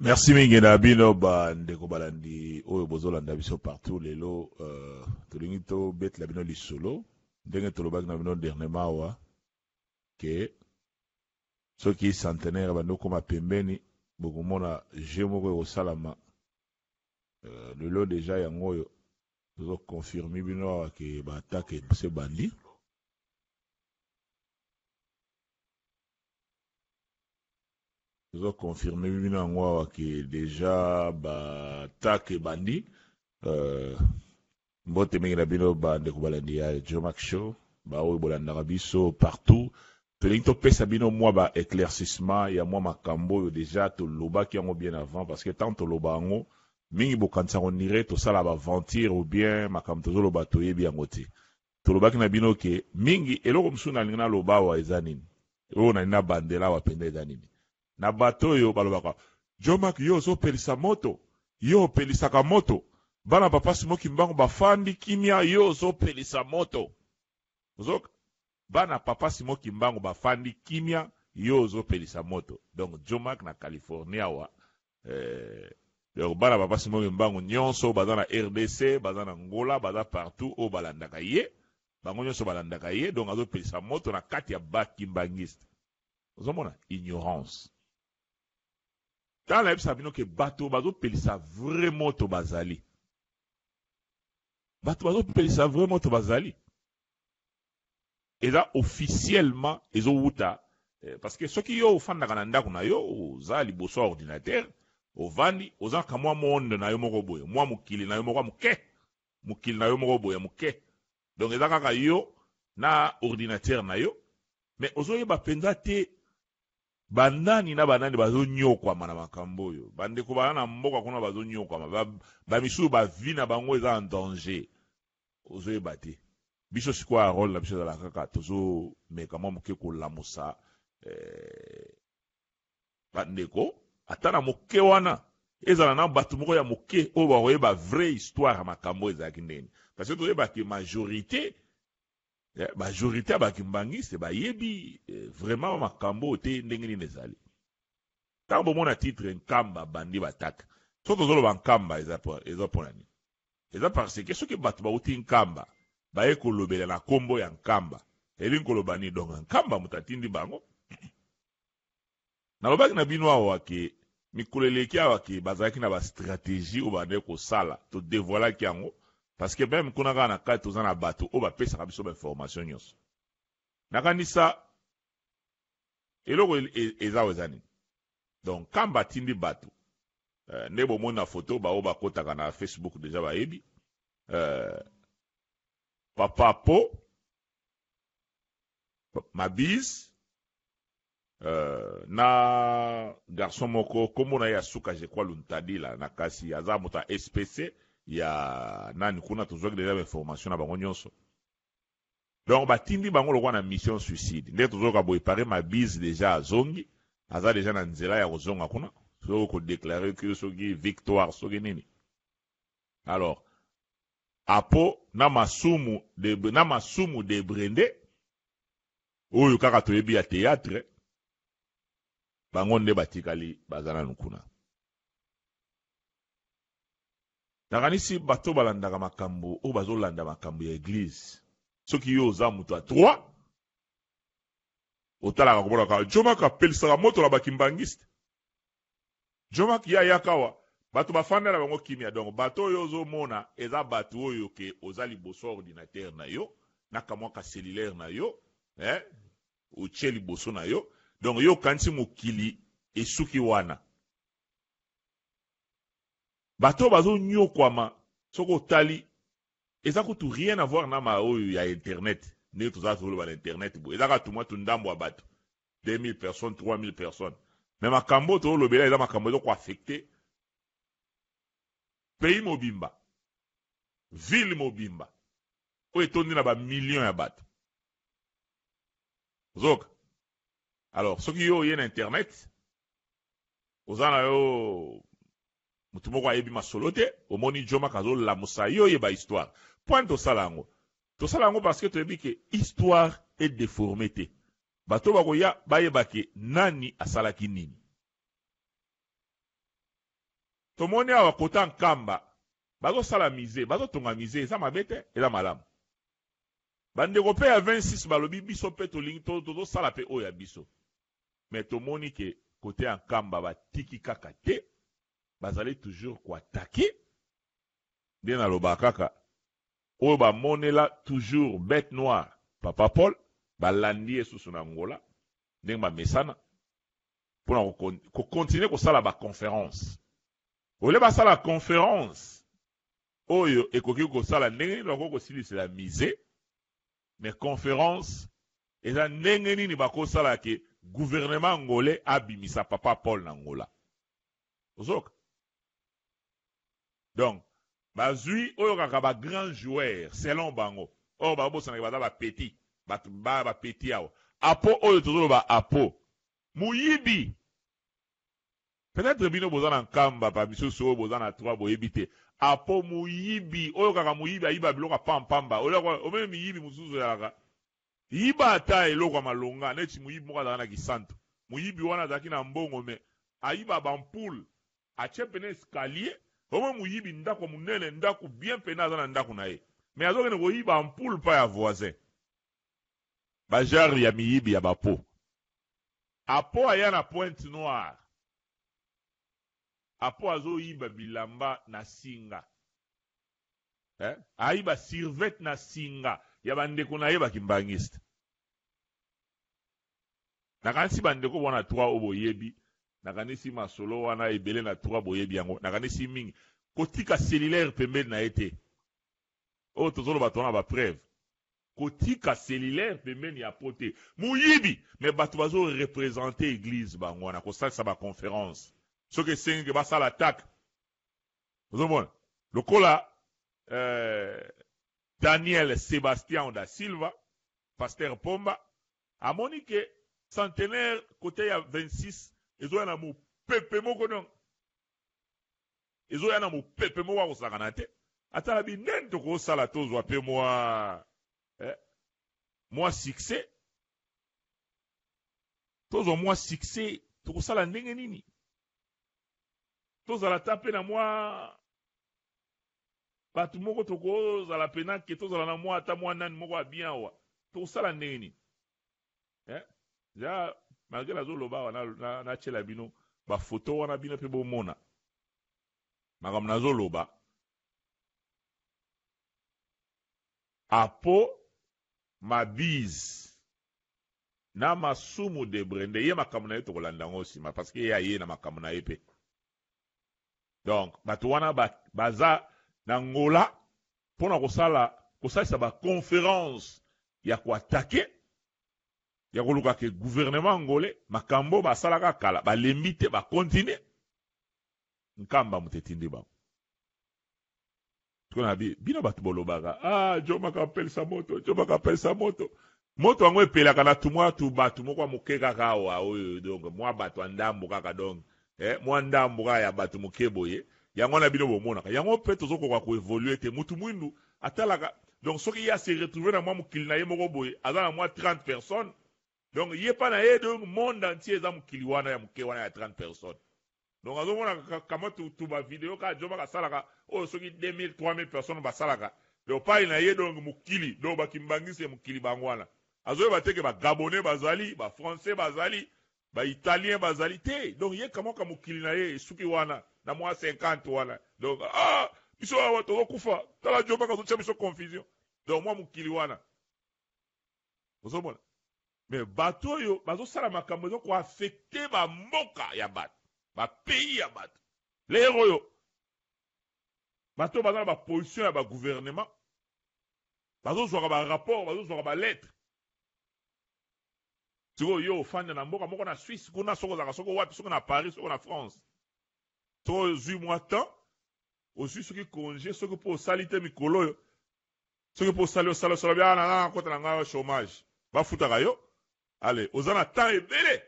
Merci mingi na bino ba ndeko balandi oyo bozolanda biso partout lelo tolingi to betela bino lisolo ndenge tolobaki na bino dernièrement awa ke soki centenaire bando koma pembeni bokomona je moko ekosalama lelo deja yango oyo tozokonfirme bino awa ke baatake se bandi tozokonfirme bino yango awa ke deja baatake bandi mbote mingi na bino bandeko balandi ya Jomac Show baoyo bolandaka biso partout tolingi topesa bino mwa ba éclaircissement ya mwa makambo oyo deja tolobaki yango bien avant parce que tant toloba yango mingi bokanisa konire tosala baventure ou bien makambo tozoloba toyebi yango te tolobaki na bino ke mingi eloko mosusu nalingi naloba awa eza nini oyo nalingi nabandela awa mpenza eza nini na bato oyo balobaka Jomac yo ozopelisa moto yo opelisaka moto bana papa simoki mbango bafandi kimia yo ozopelisa moto ozoka bana papa simoki mbango bafandi kimia yo ozopelisa moto donc Jomac na California wa donc bana papa simoki mbango nyonso baza na RDC baza na Angola baza partout o balandaka ye bango nyonso balandaka ye donc azopelisa moto na kati ya bakimbangiste ozomona ignorance tala yebisa bino ke bato bazopelisa vrai moto bazali bato bazopelisa vrai moto bazali eza officiellement ezowuta parce que soki yo ofandaka na ndako na yo oza liboso ya ordinateur ovandi ozaka mwa monde na yo moko boye mwa mokili na yo moko moke mokili na yo moko boye moke donc eza kaka yo na ordinateur na yo mais ozoyeba mpenza te banani na banani bazonyokwama na makambo oyo bandeko bana na mboka kuna bazonyokwama bamisusu bavi na bango eza en danger ozoyeba te biso sikoyo role na biso ezala kaka tozomeka mwa moke kolamusa bandeko ata na moke wana ezala na bato moko ya moke oyo bakoyeba vraie histoire ya makambo ezalaki ndeni parce que toyebaki majorité ya bakimbangiste bayebi vraiment makambo te ndenge nini ezali ntango bomona titre nkamba bandi bataka so tozoloba nkamba eza mpona nini eza parce que soki bato bauti nkamba baye kolobela na kombo ya nkamba elingi koloba nini donc nkamba moto atindi bango nalobaki na bino awa ke mikolo eleki awa ke bazalaki na bastratégie oyo bande kosala todevoilaki yango parce que même kuna kaka na kati toza na bato oyo bapesaka biso bainformation nyonso nakanisa eloko eza oyo eza nini donc kamba atindi bato nde bomoni na foto baoyo bakotaka na Facebook deja bayebi papa po mabise na garçon moko kombo na ye asuka je crois luntadila na kasi aza moto ya SPC ya nani kuna tozwaki deja bainformation na bango nyonso donc batindi bango lokwa na mission suicide nde tozoyoka boye pare mabise deja azongi aza deja na nzela ya kozonga kuna soki kodeklare ke soki victoire soki nini alors apo na masumu de brende oyo kaka toyebi ya théâtre bango nde batikali baza nanu kuna nakanisi bato balandaka makambo oyo bazolanda makambo ya eglise soki yo oza moto ya 3 otalaka komonaka Jomac apelisaka moto na bakimbangiste Jomac yakawa bato bafanda na bango kimia donc bato oyo ozomona eza bato oyo ke oza liboso ordinateur na yo na kamwa ka cellulaire na yo otie liboso na yo donc yo kanisi mokili esuki wana bato bazonyokwama soki otali eza kutu rien à voir na ma oyo ya internet nde toza toloba na internet boye eza kaka tumwa tundambo ya bato 2000 personnes 3000 personnes mais makambo tolobela eza makambo ezokoaffecte pays mobimba ville mobimba oyo etondi na bamillion ya bato ozoka alors soki yo oye na internet oza na yo mutu moko ayebi masolo te omoni Jomac azolamusa yo oyeba histoire point tosala yango parce que toyebi ke histoire est déformée te bato bakoya bayeba ke nani asalaki nini tomoni awa kota nkamba bazosala mise bazotonga mise eza mabe te eza malamu bandeko mpe ya 26 balobi biso mpe tolingi tozosala mpe oyo ya biso me tomoni ke kote ya nkamba batiki kaka te bazali toujours koatake nde nalobaka kaka oyo bamonela toujours bête noire papa Paul balandi ye susu na ngola ndenge bamesana mpona kokontinue kosala baconférence ole basala conférence oyo ekoki kosala ndenge nini bakoki kosilisela mise mais conférence eza ndenge nini bakosala ke gouvernement ngolais abimisa papa Paul na ngola ozoka donc bazwi oyo kaka ba grand joueur selon bango oyo babosanaka baza bapeti bato bapeti awa apo oyo tozoloba apo muyibi peut-être bino boza na nkamba pa misusu oyo boza na 3 boyebi te apo muyibi oyo kaka muyibi ayiba biloko pampamba omeme miyibi mosusu ezalaka yiba ata eloko ya malonga neti muyibi moko azalaka na kisantu muyibi wana azalaki na mbongo me ayiba bampoule atie pene escalier omwe muyibi ndako munene ndako bien pene aza na ndako na ye me azokende koyiba ampoule pa ya voisin bajare ya miyibi ya bapo apo aya na pointe noire apo azoyiba bilamba na singa ayiba survete na singa ya bandeko na ye bakimbangiste nakanisi bandeko bona 3 oyo boyebi nakanisi masolo wana ebele na 3 boyebi yango nakanisi mingi kotika cellulaire pembeni na ye te oyo tozoloba tona bapreuve kotika cellulaire pembeni ya po te muyibi me bato bazorepresente église bango wana kosalisa baconférence soki esengi ke basala attaque ozomona lokola Daniel Sébastien da Silva pasteur Pomba amoni ke centenaire côté ya 26 ezoya na mopepe moko donc ezoya na mopepe moko akosakana te atala binene tokosala tozwa mpe mwa succès tozwa mwa succès tokosala ndenge nini tozala ta mpe na mwa bato moko tokozala pena ke tozala na mwa ata mwa nani moko abien awa tokosala ndenge nini ja malgré nazoloba awa natyela bino bafoto wana bino mpe bomona makambo nazoloba apo mabise na masumu de brende ye makambo na ye tokolanda yango nsima parce que ye aye na makambo na ye mpe donc bato wana baza na ngola mpona kosalisa baconférence ya koatake ya koluka ke gouvernement ngolais makambo basalaka kala balembi te bakontinue nkamba mutetindi bango tukona bino bato bolobaka Jomo kapelisa moto moto yango epelaka na tumwa tu bato moko moke kaka awa oyo donc mwa bato andambo kaka donc mwa ndambo kaka ya bato moke boye yango na bino bomonaka yango mpe tozokoka koevolue te mutu mwindu atalaka donc soki ye ase retrouve na mwa mokili na ye moko boye aza na mwa 30 personnes donc ye pa na ye donc monde entier eza mokili wana ya moke wana ya 30 personnes donc azomona kama tu bavideo kaka Jomo kasalaka oyo soki 2000 3000 personnes basalaka donc pai na ye donc mokili donc bakimbangisi mokili bango wana azoyeba te ke bagabonais bazali bafrançais bazali baitalien bazali te donc ye kamoka mokili na ye esuki wana na mwa 50 wana donc biso awa tozokufa tala Jomo kazotia biso confusion donc mwa mokili wana ozomona mais bato oyo bazosala makambo ezokoaffecte bamboka ya bato bapays ya bato lero oyo bato oyo baza na baposition ya bagouvernement bazozwaka barapport bazozwaka balettre sikoyo yo ofanda na mboka moko na Suisse kuna soko ozalaka soko wapi soko na Paris soko na France soko ozwi mwa temps ozwi soki congé soki mpo osali te mikolo oyo soki mpo osala bia na kota na ngai chômage bafutaka yo ale oza na temps ebele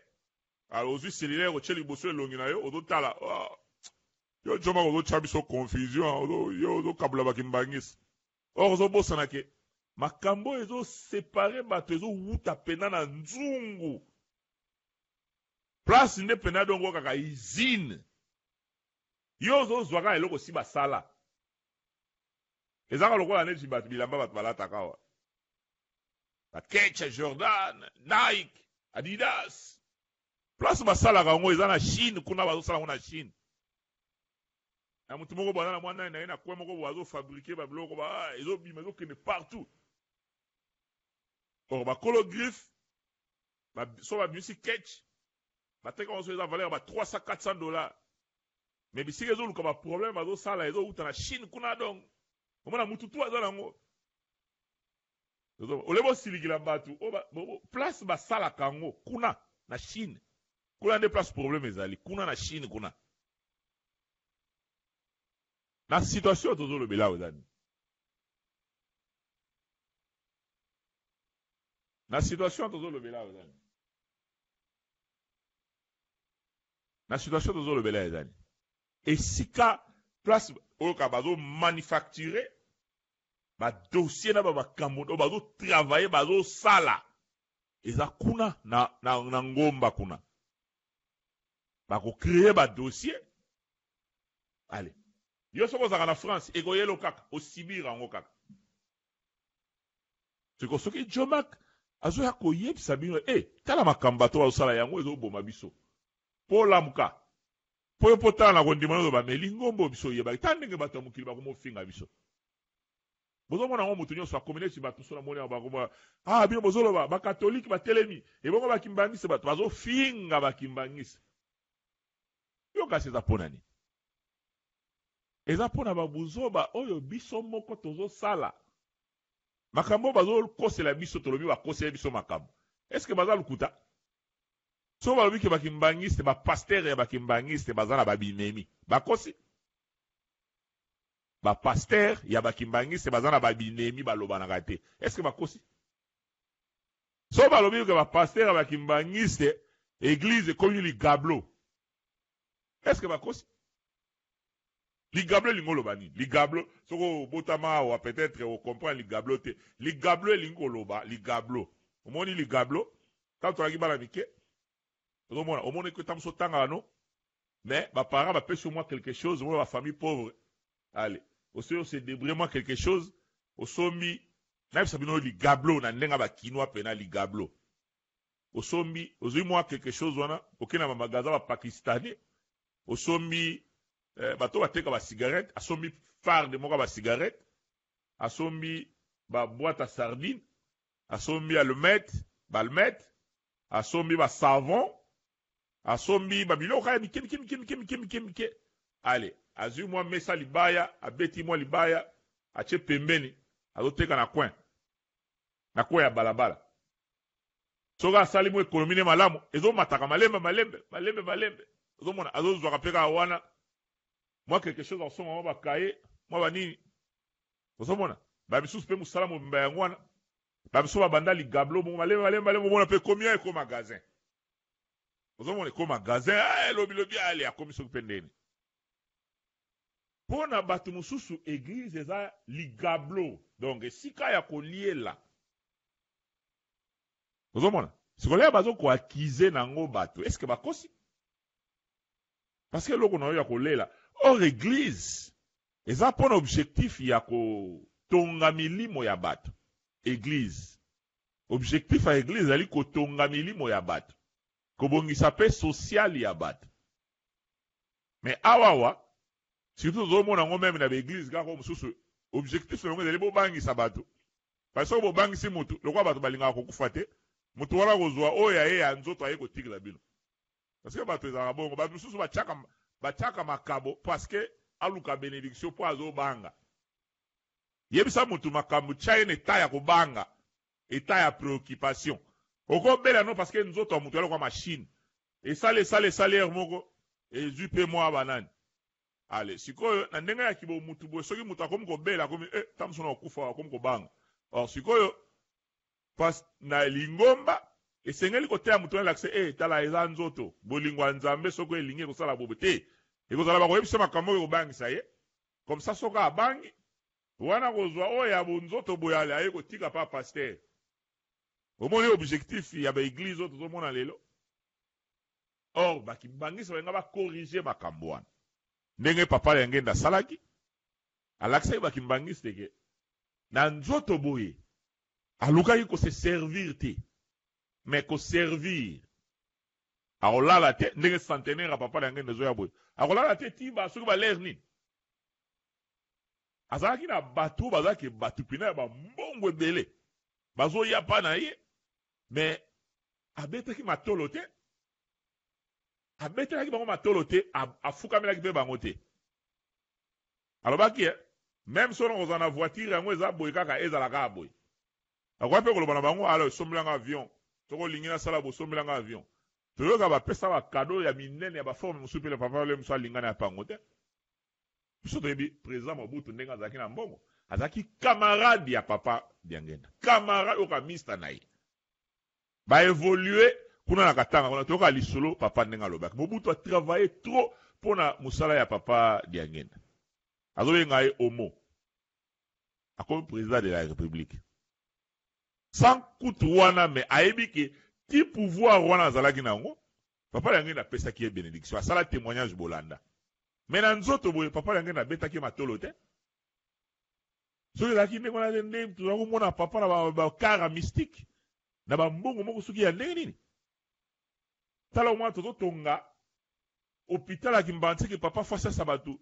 alors ozwi cellulaire otie liboso elongi na yo ozotala yo Jomo ozotya biso confusion yo ozokabula bakimbangisi or ozobosana ke makambo ezosepare bato ezowuta pena na nzungu place nde pena dongo kaka usine yo ozozwaka eloko si basala ezaka lokola neti bato bilamba bato balataka awa baketch Jordan, Nike, Adidas place basalaka yango eza na Chine kuna bazosala yango na Chine na mutu moko bwana na mwana na ye na kwe moko bazofabrike babiloko ezobima ezokende partout or bakolo griffe so babimisi ketch bateka oso eza valeur ba $300-400 mais bisika ezoluka baproblème bazosala ezouta na Chine kuna donc omona mutu tu aza nango olebo osilikila bato place basalaka yango kuna na Chine kuna nde place problème ezali kuna na Chine kuna na situation tozolobela awa ezali na situation tozolobela awa ezali na situation tozolobela ezali esika place oyo ka bazomanufacture badossier na bakambo oyo bazotravaille bazosala eza kuna na ngomba kuna bakocreye badossier ale yo soko ozalaka na France ekoyelo kaka osibira yango kaka siko soki Jomak azoya koyebisa bino tala makambo bato bazosala yango ezoboma biso mpo olamuka mpo yo mpo tala na kondima nozo bameli ngombo biso oyebaki tala ndenge bato ya mokili bakomofinga biso bozomona ngo mutu nyonso akomi neti bato so namoni bakoma bino bozoloba bakatolike batelemi ebongo bakimbangisa bato bazofinga bakimbangisa yo kasi eza mpo nani eza mpo na babuzoba oyo biso moko tozosala makambo oyo bazokosela biso tolobi bakosela biso makambo eske baza lukuta so balobi ke bakimbangiste bapaster ya bakimbangiste baza na babinemi bakosi bapaster ya bakimbangiste baza na babinemi balobanaka te eske bakosi so balobi ke bapaster ya bakimbangiste église ekomi ligablo eske bakosi ligablo elingi oloba nini ligablo soko botama awa peut-être ocomprendre ligablo te ligablo elingi oloba ligablo omoni ligablo tanto tolaki bana mike ozomona omoni ko tamuso tangaka no mais baparents bapesi au moins quelque chose omona bafamille pauvre allez oso yo se vraiment quelque chose osombi nayebisa bino ligablo na ndenge bakinois pena ligablo osombi ozwi mwa quelque chose wana okenda bamagaza bapakistanais osombi bato bateka basigarette asombi farde moko basigarette asombi baboîte à sardine asombi balmette asombi basavon asombi babiloko ya mike ale azwi mwa mesa libaya abeti mwa libaya atie pembeni azoteka na coin ya balabala soki asali mwa ekonomi ne malamu ezomataka malembe ozomona azozwaka mpe kaka wana mwa quelque chose asonga mwa bakaye mwa banini ozomona bamisusu mpe mosala mobimba yango wana bamisu babanda ligablo mo malembe omona mpe komia eko magasin ozomona eko magasin lobilobi ale akomi soki mpe ndeni mpo na bato mosusu église eza ligablo donc esika ya koliela ozomona sikoleya bazokoakize nango bato eske bakosi parce que eloko na oyo ya kolela or église eza mpo na objectif ya kotonga milimo ya bato église objectif ya église ezali kotonga milimo ya bato kobongisa mpe social ya bato mais awawa surtout tozomona yango meme na baeglise kaka mosusu objectif yango ezali bobangisa bato parce que bobangisi mutu lokola bato balingaka kokufa te mutu wana kozwa oyo aye ya nzoto aye kotikela bino parce que bato ezalaka bongo bato mosusu batiaka makabo parce que aluka bénédiction mpo azobanga yebisa mutu makambo tia ye na eta ya kobanga eta ya préoccupation okobela no parce que nzoto ya mutu alokwa machine esali ere moko ezwi mpe mwa banani ale sikoyo na ndenge ya kibo mutu boye soki mutu akomi kobela akomi tamuso na okufa akomi kobanga or sikoyo pas na lingomba esengeli koteya mutu elakise tala eza nzoto bolingo ya nzambe soki elingi ekosala bobo te ekozala bakoyebisa makambo oyo kobangisa ye comme ça soki abangi wana kozwa oyo ya bonzoto boye ale aye kotika pa paster omoni objectif ya baeglise oyo tozomona lelo or bakibangisa balinga bakorige makambo wana ndenge papa ya ngenda salaki alakisa ba kimbangiste ke na nzoto boye alukaki ko se servir te mais ko servir akolala te ndenge centenaire papa ya ngenda zo ya boye akolala te ti ba soki ba l'air nini azalaki na bato bazalaki bato pina ya bambongo ebele bazoya pa na ye mais abetaki matolo te abetelaki bango matolo te afukamelaki mpe bango te alobaki même soki kozala na voiture yango eza boye kaka ezalaka boye akoki mpe koloba na bango alo esombelanga avion soko olingi nasala bosombelanga avion toyoka bapesa bakado ya minene ya baforme mosusu mpe papa ole mosusu alingana ya pango te biso toyebi président Mobutu ndenge azalaki na mbongo azalaki camarade ya papa Diangenda camarade oka mista na ye baévolue kuna na katanga kuna toyoka lisolo papa ndenge alobaki Mobutu a travaillé trop mpona mosala ya papa Diangenda azobenga ye homo akomi président de la république sans kutu wana me ayebi ke ti pouvoir wana azalaki nango papa Diangenda apesaki ye bénédiction asala témoignage bolanda me na nzoto boye papa Diangenda abetaki matolo te soki ezalaki ndenge wana nde tozala komona papa na bakara mystique na bambongo moko soki ya ndenge nini tala omwana tozotonga hôpital ya Kimbanzeke papa fasasa bato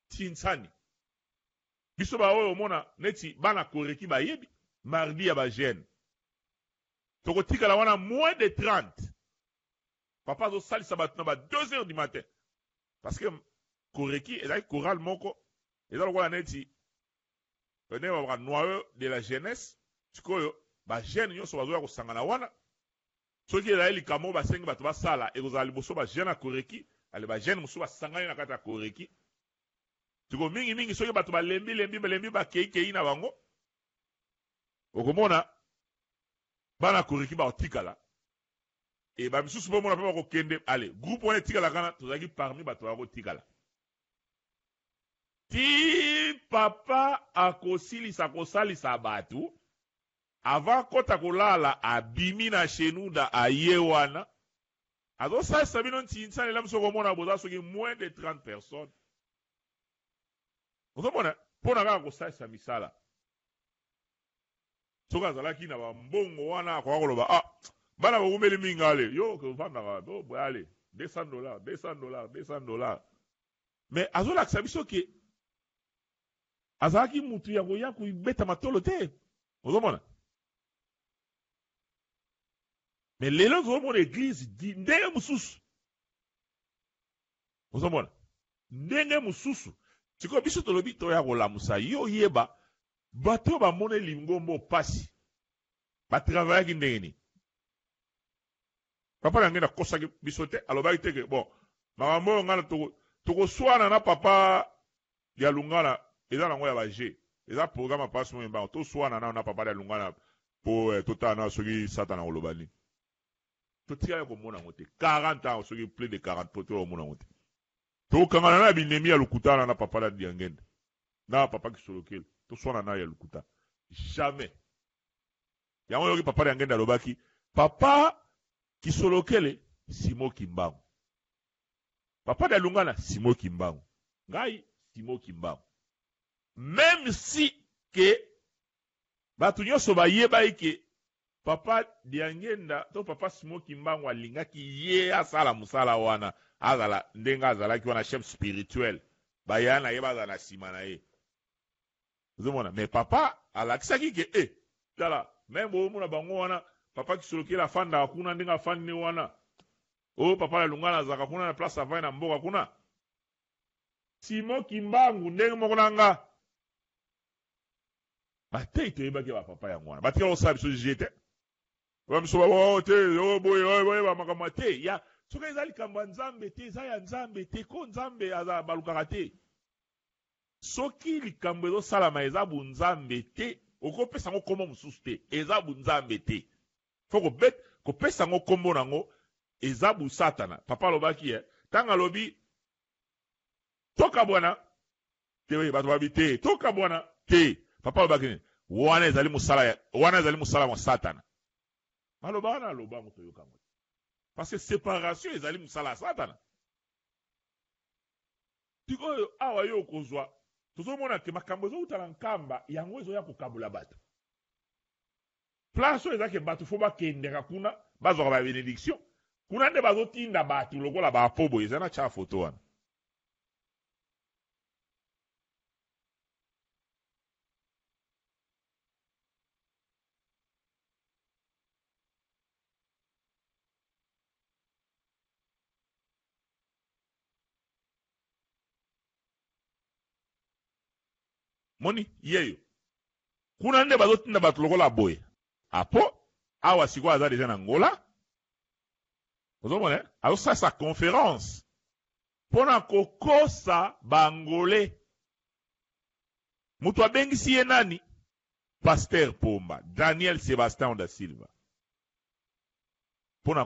tinsani biso baoyo omona neti bana koreki bayebi mardi ya bagene tokotikala wana moins de 30 papa azosalisa bato na ba 2 heures du matin parce que koreki ezalaki chorale moko eza lokola neti ndenge babaka noyau de la jeunesse sikoyo bagene nyonso bazoya kosangana wana soki ezali likambo basengi bato basala ekozala liboso bagene ya koreki ale bagene mosusu basangani na kati ya koreki tiko mingi soki bato balembi bakei na bango okomona bana koreki bakotikala e bamisusu bomona mpe bakokende ale groupe wana etikala kana tozalaki parmi bato bakotikala ti papa akosilisa kosalisa bato avant kota kolala abimi na shenuda aye wana azosalisa bino ntinsalela moso komona boza soki moins de 30 personnes ozomona mpona kaka kosalisa misala soki azalaki na bambongo wana akoka koloba bana bakumeli mingi ale yo kovandaka ale $200 mais azolakisa biso ke azalaki mutu ya koya kobeta matolo te ozomona mais lelo tozomona eglise ndenge mosusu ozomona ndenge mosusu sikoyo biso tolobi toya kolamusa yo yeba bato bamona lingombo pasi batravayaki ndenge nini papa Diangenda akosaki biso te alobaki teke bon makambo oyo ngana tokoswana na papa ya lungana eza nango ya baje eza programme apasi moyo mbango toswana nao na papa ya lungana mpo totala na soki satana koloba nini totikali komona yango te 40 ans soki plus de 40 po tokomona yango te tokangana na binemi ya lokuta na papa ya Diangenda na papa Kisolokele toswana na ya lokuta jamais yango yoki papa Diangenda alobaki papa Kisolokele Simo Kimbangu papa de Lungana Simo Kimbangu ngai Simo Kimbangu même si que batu nyonso bayeba ke papa Diangenda to papa Simo Kimbangu alingaki ye asala musala wana azala ndenga azalaki wana chef spirituel bayana ye bazala na sima na ye ozomona mais papa alakisaki ke tala même omona bango wana papa Kisolokele afanda kuna ndenga afandi wana papa ya Lungana azaka kuna na place avai na mboka kuna Simo Kimbangu ndenge moko nanga batei toyebaki bapapa yango wana batikala kosala biso jije te bamiso te boye bamakambo te ya soki eza likambo ya nzambe te eza ya nzambe te ko nzambe aza balukaka te soki likambo ezosalama eza bunzambe te okopesa yango kombo mosusu te eza bunzambe te fo kopesa yango kombo nango eza busatana papa alobaki ntango alobi toka bwana te bato babi te toka bwana te papa alobaki wana ezali musala mwa satana maloba wana aloba moto yokango parce que séparation ezali musala ya satana sikoyo awa yo kozwa tozomona ke makambo ezokutala nkamba yango ezoya kokabula bato place oyo eza ke bato fo bakendeka kuna bazwaka babenediction kuna nde bazotinda bato lokola bapo boye eza na tya foto wana moni yeyo kuna nde bazotinda bato lokola boye apo awa sikoyo aza deja na ngola ozomona azosalisa conférence mpona kokosa bangole moto abengisi ye nani Pasteur Pomba Daniel Sébastien da Silva mpona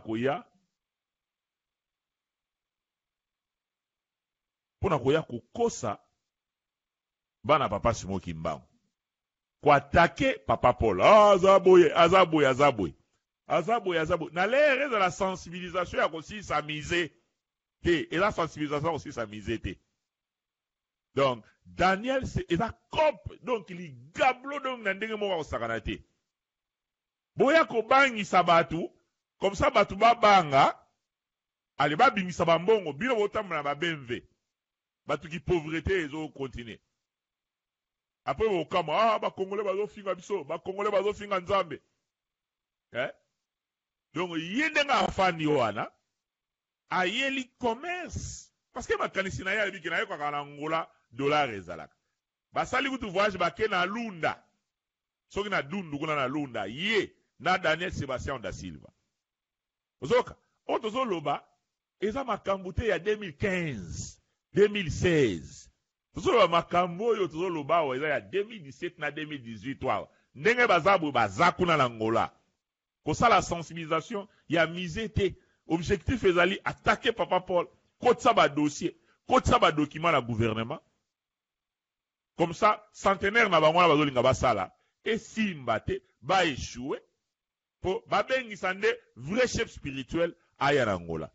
koya kokosa bana papa Simoki Mbangu koatake papa Paul azaboye na l'air de la sensibilisation ya kosilisa mise te et la sensibilisation kosilisa mise te donc Daniel c'est eza cop donc il gablo donc na ndenge moko kosakana te boya kobangisa bato comme ça bato babanga ale babimisa bambongo bino botambola na babmv bato ki pauvreté ezo continue après bokama bakongole bazofinga biso bakongole bazofinga nzambe donc ye ndenge afandi wana ayeli commerce parce que makanisi na ye alebiki na ye kaka na ngola dollar ezalaka basali kutu voyage bake na lunda soki na dundu kuna na lunda ye na Daniel Sébastien da Silva ozoka oyo tozoloba eza makambo te ya 2015 2016 tozoloba makambo oyo tozoloba awa eza ya 2017 na 2018 awa ndenge baza boye baza kuna na ngola kosala sensibilisation ya mise te objectif ezali attaquer papa Paul kotisa badossier kotisa badocument na gouvernement comme ça centenaire na bango wana bazolinga basala esimba te baéchoué po babengisa nde vrai chef spirituel aya na ngola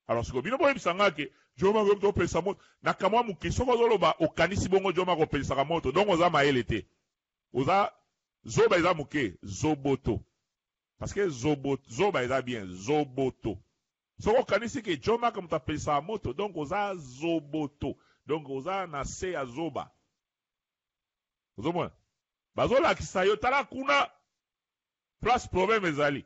alors siko bino boyebisanga ke joma ko topesa moto na kamwa muke soko zoloba okanisi bongo joma ko pesaka moto donc oza mayele te oza zoba eza muke zoboto parce que zoba eza bien zoboto soko kanisi ke joma ko mutapesa moto donc oza zoboto donc oza na se ya zoba ozomona bazolakisa yo tala kuna place problème ezali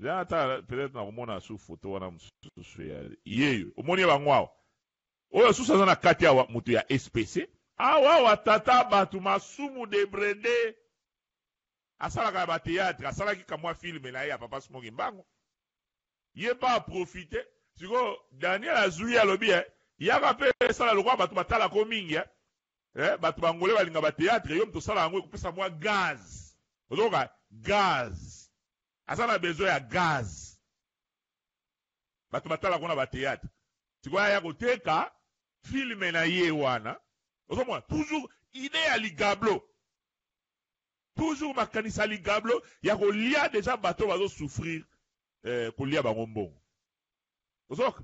peut-être na komona su photo wana mosusu ya yeyo omoni bango awa oyo susu aza na kati awa moto ya SPC awa tata bato masumu debrede asalaka ya bateatre asalaki kamwa filme na ye ya papa Simoki Mbangu ye pa aprofite siko Daniel azwi alobi yaka mpe esala lokwa bato batalako mingi bato bangole balinga bateatre yo mtosala yango ekopesa mwa gaz ozoka gaz aza na besoin ya gaz bato batalako na bateatre sikoyo aya koteka filme na ye wana ozomona toujours idée ya ligablo toujours makanisa ligablo ya kolia deja bato bazosouffrir kolia bango mbongo ozoka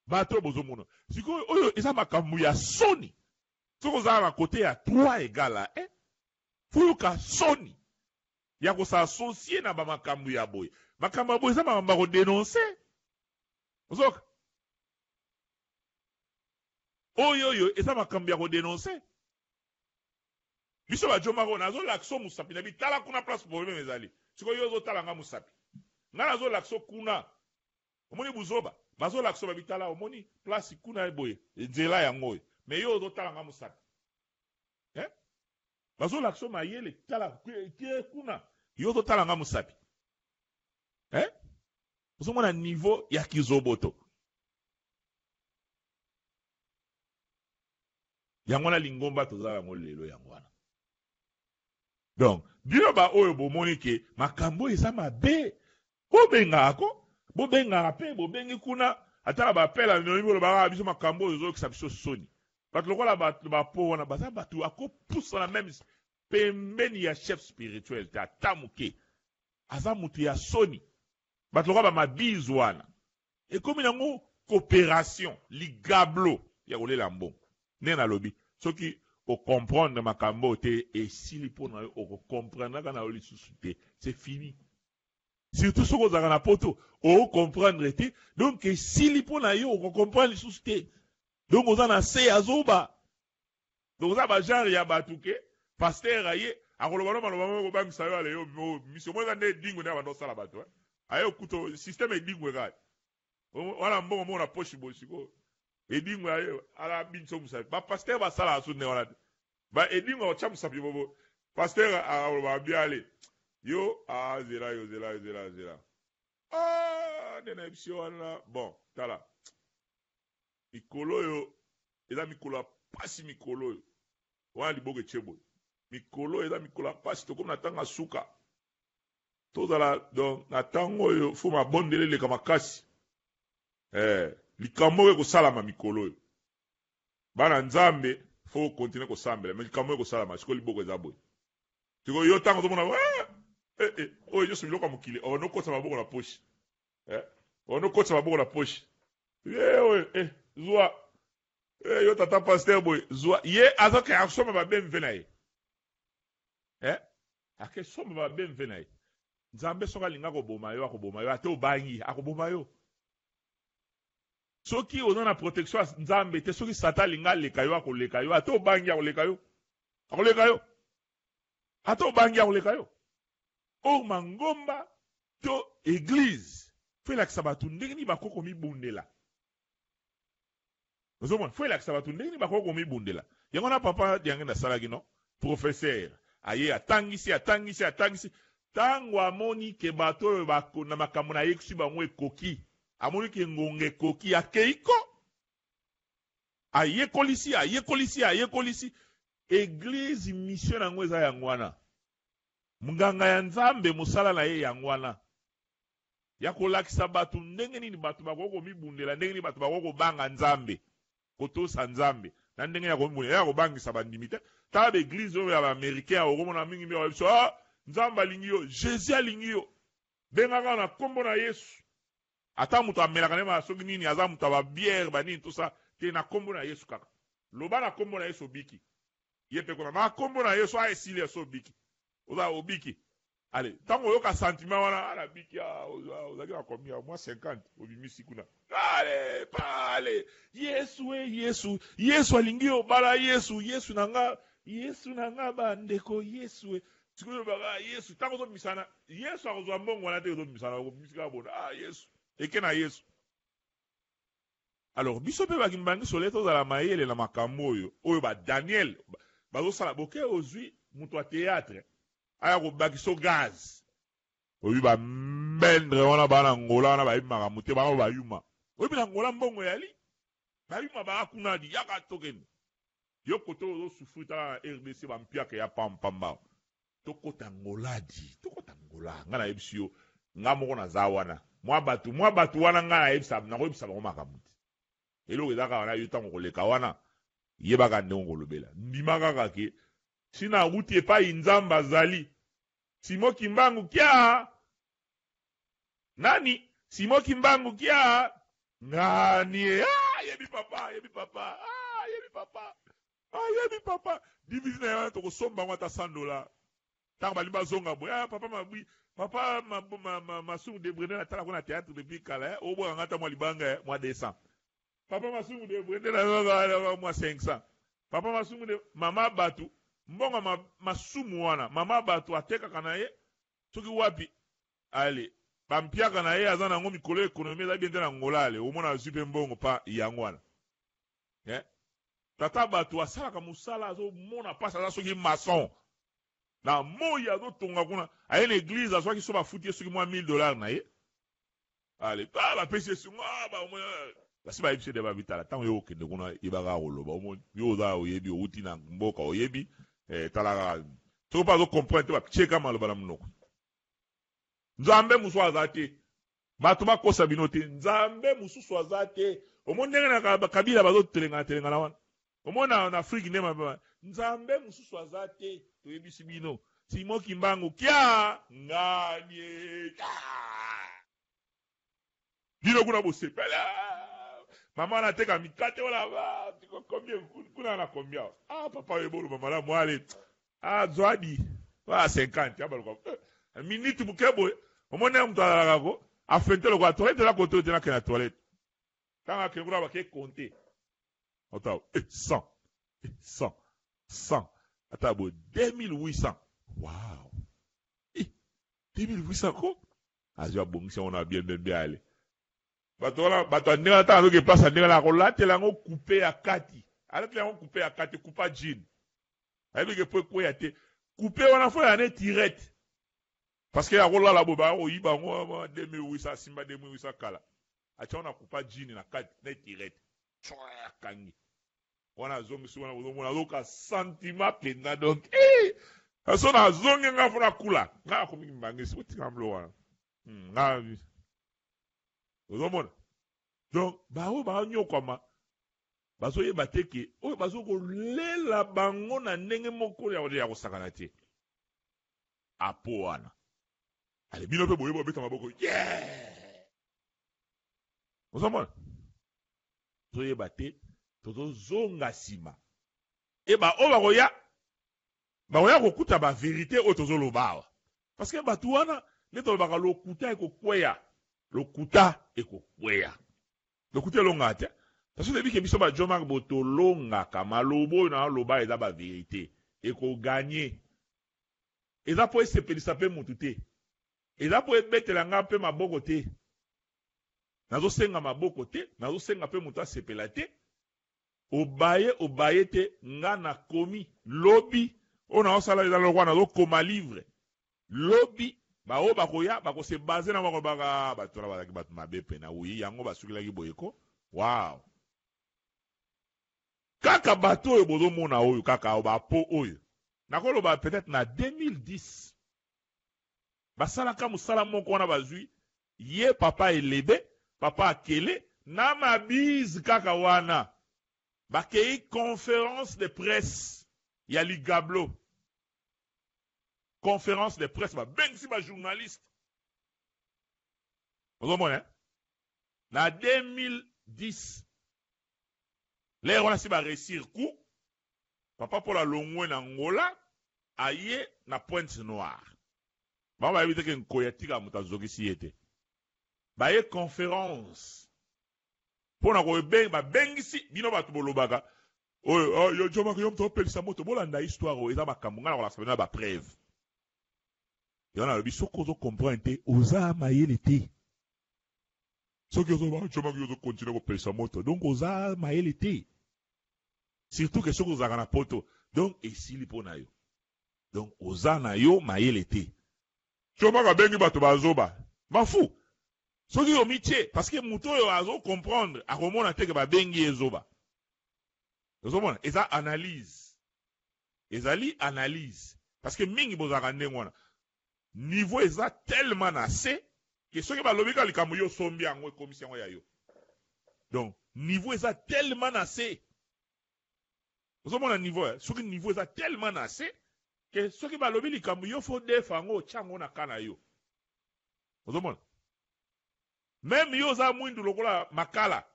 bato bozomona sikoyo oyo eza makambo ya soni soki ozala na kote ya 3 egala foyoka soni ya kosaassocie na bamakambo ya boye makambo ya boye eza makambo ya kodenonse ozoka oyo eza makambo ya kodenonse biso bajomako nazolakisa mosapi na bitala kuna place problème ezali sikoyo yo ozotala nga mosapi nga nazolakisa kuna omoni buzoba bazolakisa babitala omoni place kuna boye nzela yango oyo me yo ozotala nga mosapi bazolakisa mayele tala kuna yo ozotala nga mosapi ozomona niveau ya kizoboto yango na lingomba tozala yango lelo yango wana donc bino ba oyo bomoni ke makambo eza mabe bobengaka mpe bobengi kuna atala bapela nonibolo baka biso makambo oyo ezokisa biso soni bato lokola bato bapo wana baza bato akopusa na meme pembeni ya chef spirituel te ata moke aza moto ya soni bato lokola bamabizu wana ekomi nango coopération ligablo ya kolela mbongo nde nalobi soki okomprendre makambo te esili mpo na yo okokomprendraka na yo lisusu te c'est fini surtout soki ozalaka na poto okomprendre te donc esili mpo na yo okokomprendre lisusu te donc oza na se ya zoba donc oza bagenre ya bato ke paster aye akoloba no maloba moko kobangisa yo ala yo misio mo eza nde edingwe nde abanda osala bato aye okuta systeme edingwe kaka wana mbongo moko na poche bosiko edingwe aye ala binso musapi bapaster basala aso nde wana te edingwe otya musapi bobo paster akoloba abiale yo zela nde na ebisi wana bon tala mikolo oyo eza mikolo ya pasi mikolo oyo wana liboko echeboye mikolo eza mikolo ya pasi tokomi na ntango ya suka tozala donc na ntango oyo fo mabondele eleka makasi likambo oyo ekosalama mikolo oyo bana nzambe fo kontine kosambela me likambo oyo ekosalama sikoyo liboko eza boye sikoyo yo ntango ozomona oyo nyonso biloko ya mokili onokotisa maboko na poshe onokotisa maboko na poshe zwa yo tata paster boye zwa ye azoke akosomba babe mve na ye akesomba babe mve na ye nzambe soki alinga akoboma yo ate obangi akoboma yo soki oza na protection ya nzambe te soki satan alinga aleka yo akoleka yo ate obangi akoleka yo ate obangi akoleka yo or mangomba to église fo elakisa bato ndenge nini bakoko mibundela ozomona fo elakisa bato ndenge nini bakoko mibundela yango na papa yange nasalaki no professeur aye atangisi ntango amoni ke bato oyo na makambo na yekisi bango ekoki amoni ke ngonga ekoki akeiko ayekolisi église mission yango eza yango wana munganga ya nzambe mosala na ye yango wana ya kolakisa bato ndenge nini bato bakoko mibundela ndenge nini bato bakoko banga nzambe kotosa nzambe na ndenge ya komibundela ya kobangisa bandimi te tala baeglise oyo ya baaméricain okomona mingi mbi biso nzambe alingi yo jésus alingi yo bengaka na nkombo na yesu ata moto amelaka nde masoki nini aza moto ya babiere banini tosa te na nkombo na yesu kaka loba na nkombo na yesu obiki ye mpe kuna na nkombo na yesu aesili yesu obiki oza obiki ale ntango oyoka sentiment wana ala biki ozalaki na komi ya mwa 50 obimisi kuna ale pale yesu alingi yo bala yesu na nga bandeko yesu sikoyo baka yesu ntango ozomisana yesu akozwa mbongo wana te ozomisana okomisika bona yesu eke na yesu alors biso mpe bakimbangiso le tozala mayele na makambo oyo badaniel bazosala boke ozwi moto ya théâtre aya kobakiso gaz oyebi bamendre wana bana ngola wana bayimaka mote bango bayuma oyebi na ngola mbongo yali bayuma baka kuna di yaka tokeni yo kote ozosufri tala na rdc bampiaka ya pampamba tokota ngola nga nayebisi yo nga moko naza wana mwa bato wana nga nakoyebisa bango makambo te eloko ezaka wana yo ntango koleka wana yebaka ndenge kolobela ndima kaka ke sina ruti epai nzambe azali simo kimbangu kya nani simo kimbangu kya ngani yebi papa divisi na yana tokosomba ngo ata $100 ntango balimba zonga boye papa mabwi papa masumu de brene natala ko na théâtre depuis kala obwaka ngata mwa libanga mwa 200 papa masumu de brene na mwa 500 papa masumu de mama batu mbonga masumu wana mama batu atekaka na ye soki wapi ale bampiaka na ye aza nango mikolo ekonomi eza bien te na ngola ale omona azwi mpe mbongo pa yango wana tata batu asalaka mosala azomona mpasi aza soki mason na moi azotonga kuna aye na église azwaki so bafuti ye soki mwa $1000 na ye ale bapesi esu basi bayebisi de babitala ntango yo okende kuna yebaka koloba omoni yo oza oyebi outi na mboka oyebi talaka soki mpe azokomprendre te batieka maloba na monoko nzambe mosusu aza te bato bakosa bino te nzambe mosusu aza te omoni ndenge na kabila bazotelengana wana omoni na afrique nde mabeba nzambe mosusu aza te toyebisi bino simo kimbangu kya nganie bino kuna bosepela mama nateka mikate wana combien kuna na combien? Ah papa ebolo mama la moi allez. Ah Zoadi. Ah 50 ya balko. Minute bukebo. Omone mtu ala ko. Afente le kwa toilette la côté de la toilette. Quand a kengura ba ke compter. Attends, 100. 100. 100. Attends, 2800. Wow. 2800 quoi? Ah, j'ai bon, si on a bien allé. Bato ndenge ta azoke place ndenge la kolate lango coupé à kati. Alors que lango coupé à kati, coupa jean. Ayebi ke po ko ya te. Coupé wana fo ya ne tirette. Parce que ya kola la boba o yiba ngo 2800 simba 2800 kala. Acha on a coupa jean na kati ne tirette. Choya kangi. Wana zongi su wana uzomona loka sentiment penda donc aso na zongi nga fona kula. Nga ko mi mbangisi utika mlo wana. Nga uzomona. Donc bao ba nyo koma bazo ye bateke o bazo ko lela bango na ndenge moko ya kosakana te. Apo wana. Ale bino pe boyebo beta maboko. Yeah! Uzomona. Zo ye bate toto zonga sima. Eba o bakoya kokuta ba vérité o tozo lobawa. Parce que batu wana neto baka lokuta ekokweya. Lokuta ekokweya. Lokuta longa te. Parce que depuis que biso ba joma boto longa kama lobo na loba eza ba vérité eko gagner. Eza po esepelisa pe mutu te. Eza po ebetela nga pe maboko te. Nazo senga maboko te, nazo senga pe mutu asepela te. Obaye te nga na komi lobi ona osala eza lokwa nazo koma livre. Lobi ba o bakoya bako se baser na bako baka batola bazaki batu mabe pena oui yango basukilaki boyeko. Wow. Kaka bato oyo bozo mona oyo kaka ba po oyo. Nakoloba peut-être na 2010. Basalaka musala moko wana bazui ye papa elebe, papa akele na mabiz kaka wana. Bakei conférence de presse ya Ligablo. Conférence de presse ba bengsi ba journaliste. Vous comprenez? Na 2010. Les on a si ba réussir coup. Papa pour la longwe na Angola aye na Pointe Noire. Ba va éviter que nkoyatika mutazoki si ete. Ba ye conférence. Pour na ko ba bengisi bino ba tubolobaka. Oh yo joma ko yom to pelisa moto bolanda histoire o eza makambo ngana ko la ba preuve. Et on a le bisoko zo comprendre te oza mayele te. Soki ozo ba joma ko yo continue ko pelisa moto. Donc oza mayele te. Surtout que soko oza na poto. Donc esili pona yo. Donc oza na yo mayele te. Joma ka bengi bato bazoba. Mafu. Soki yo mitie parce que muto yo azo comprendre akomona te ke ba bengi ezoba. Ozomona eza analyse. Ezali analyse parce que mingi bozaka ndengwana. Niveau eza tellement assez que soki ba lobika likambo yo sombi yango commission ya yo. Donc niveau eza tellement assez. Ozomona niveau soki niveau eza tellement assez que soki ba lobi likambo yo fo defango chango na kana yo. Ozomona même yo za mwindu lokola makala.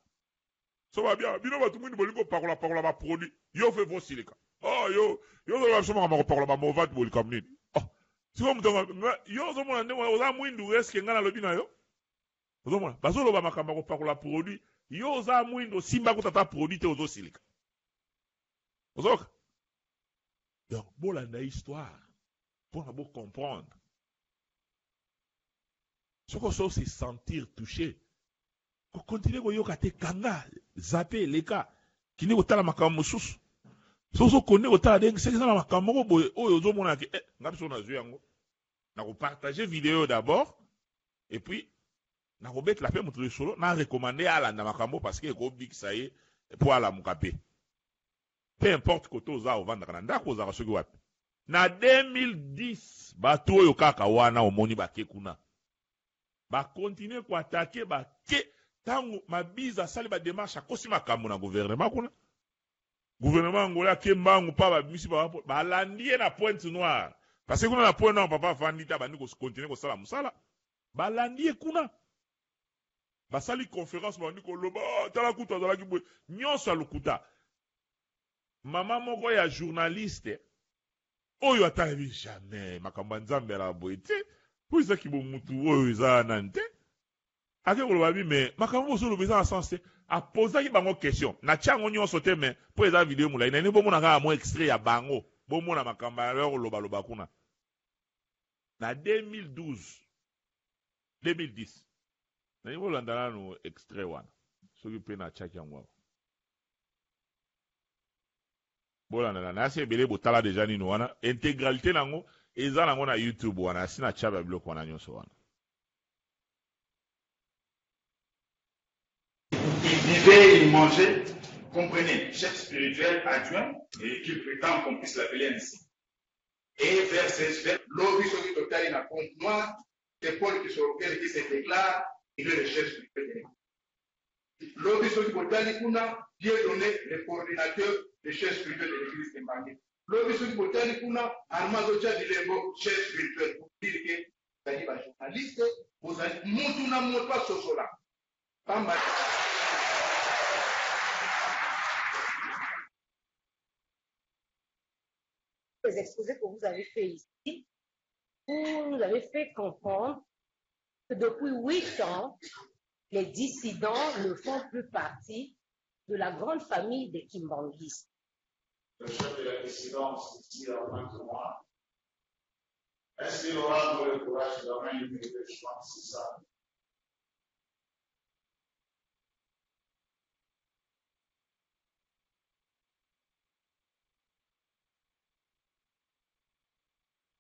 So va bien, bino batu mwindu bolingo pakola ba produit. Yo fe fosilika. Oh yo zo soma ma pakola ba movat bolika mnini. Oh. Si ko mtonga yo zo mona ndemo za mwindu eske ngana lobi na yo. Zo mona bazo lo ba makamba ko pakola produit. Yo za mwindu simba ko tata produit te ozo silika. Ozoka. Donc bolanda histoire pour na bo comprendre. Soko so se sentir touché. Ko continuer ko yoka te kanga zappé leka kini ko tala makambo mususu. So konne ko tala deng c'est ça makambo ko boye oyo zo mona ke ngapi so na zu yango. Na ko partager vidéo d'abord et puis na ko bet la pe mutu solo na recommander ala na makambo parce que ko big ça y pour ala mukapé. Peu importe ko to za ovanda kana ndako za soki wapi. Na 2010 bato oyo kaka wana omoni bakekuna. Ba continuer ko attaquer ba ke tango mabiza sali ba démarche akosi makambo na gouvernement kuna. Gouvernement angola kembangu pa ba misi ba landie na Pointe Noire. Parce que kuna na Pointe Noire papa fandita ba ndiko continuer ko sala musala. Ba landie kuna. Ba sali conférence ba ndiko loba tala kuta zala ki boy. Nyonso alukuta. Maman moko ya journaliste oyo atalabi jamais makambo ya nzambe ala boye te po ezaki bomutu oyo eza nani te ake koloba bi me makambo osoloba eza na sens te apozaki bango question na tia yango nyonso te me mpo eza video molai na nini bomona kaka mo extrait ya bango bomona makambo ya kolobaloba kuna na 2012 2010 na nini bolanda nano extrait wana soki mpe na tiaki yango wana bolanda na asi ebele botala deja nino wana intégralité nango eza nango na YouTube wana asi na tia babiloko wana nyonso wana. Il vivait, il mangeait, comprenez, chef spirituel adjoint, et qu'il prétend qu'on puisse l'appeler ainsi. Et vers 16 vers, l'objet total il a compte noir, c'est Paul sur lequel il se déclare, il est le chef spirituel. L'objet total il a Dieu donné le coordinateur, le chef spirituel de l'église de Mangé. L'objet total il a Armando Dilembo, chef spirituel, pour dire que vous avez des journalistes, vous avez Moutouna Moutoua Sosola. Les exposés que vous avez fait ici, vous nous avez fait comprendre que depuis 8 ans, les dissidents ne font plus partie de la grande famille des Kimbanguistes. Le chef de la dissidence ici à moi, est-ce qu'il aura le courage d'amener une réflexion sur ça?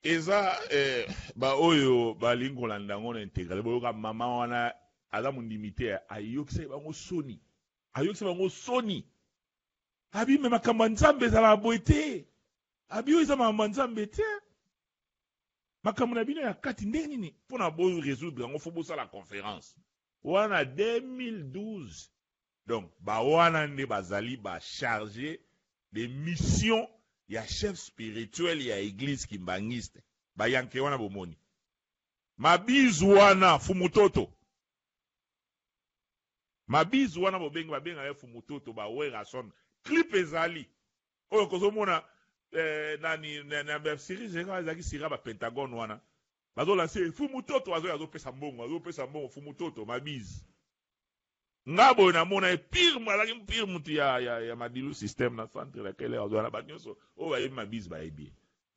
Eza ba oyo balingola ndango na intégrale boyoka mama wana aza mundimite ayokise bango soni abi me makambo nzambe ezala boye te abi oyo eza makambo nzambe te makambo na bino ya kati ndenge nini mpona boyo résoudre yango fo bosala conférence wana 2012 donc bawana nde bazali bacharge de mission ya chef spirituel ya église kimbangiste bayanke wana bomoni mabizu wana fumutoto mabizu wana babenga ya fumutoto bawera son clip ezali oyo kozomona na series ezaki sira ba Pentagone wana bazolanse fumutoto azopesa mbongo fumutoto mabizu ngabo na mona pire malaki pire mutu ya madilu system na centre la kele azwana banyoso o ba yema biz ba ebi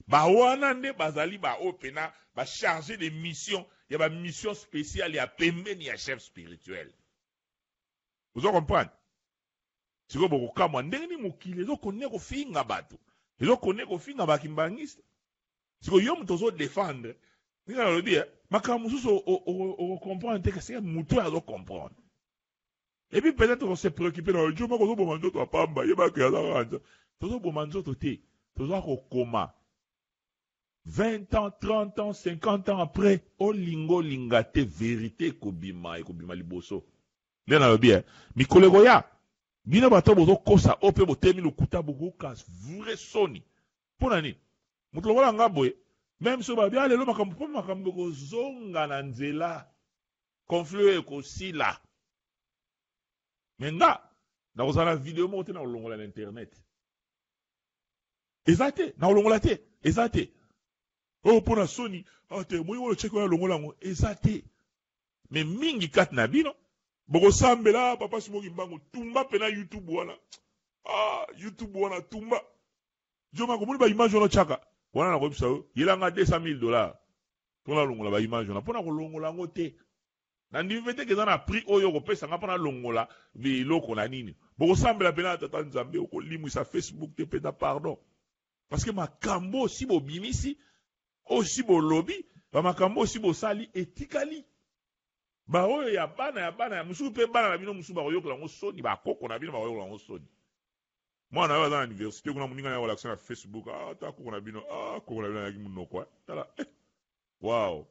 ba wana nde bazali ba opena ba charger de mission ya ba mission spéciale ya pembeni ya chef spirituel vous comprenez siko boko kamwa ndenge ni mokile zo konne ko finga bato zo konne ko finga ba kimbangiste siko yo muto zo défendre ninga lo dire makamu suso o comprendre te que c'est muto azo comprendre. Et puis peut-être qu'on s'est préoccupé dans le Dieu, mais qu'on a besoin de pamba, il y a pas que ça. Tous besoin de côté, tous au coma. 20 ans, 30 ans, 50 ans après, o lingo lingate vérité kobima liboso. Lena lo bien. Mi kolego ya. Bino bato bozo kosa ope botemi lokuta bugo kas vrai soni. Pona ni. Mutu wala ngabwe. Même so ba bien lelo makambo ko zonga na nzela. Conflue ko sila. Maintenant, dans la vidéo monté dans l'internet. Exacté, dans l'ongolate, exacté. Oh, pour la Sony, oh, te moi le check on l'ongolango, exacté. Mais mingi kat na bino. Boko sambela papa simoki mbango tumba pena YouTube wana. Ah, YouTube wana tumba. Joma ko moni ba image wana chaka. Wana na ko bisa o, yelanga $200,000. Pour la longola ba image wana, pour na ko longolango te. Na ndivete ke na prix oyo ko pesa nga pona longola vi loko na nini boko sambela pena tata nzambe ko limwisa Facebook te pena pardon parce que makambo si bo bimisi aussi bo lobby ba makambo si bo sali etikali ba oyo ya bana ya musu pe bana na bino musu ba koyokola ngo soni ba koko na bino ba koyokola ngo soni mwana wa na université kuna muninga ya wala na Facebook ta koko na bino koko na bino ya kimuno kwa tala wow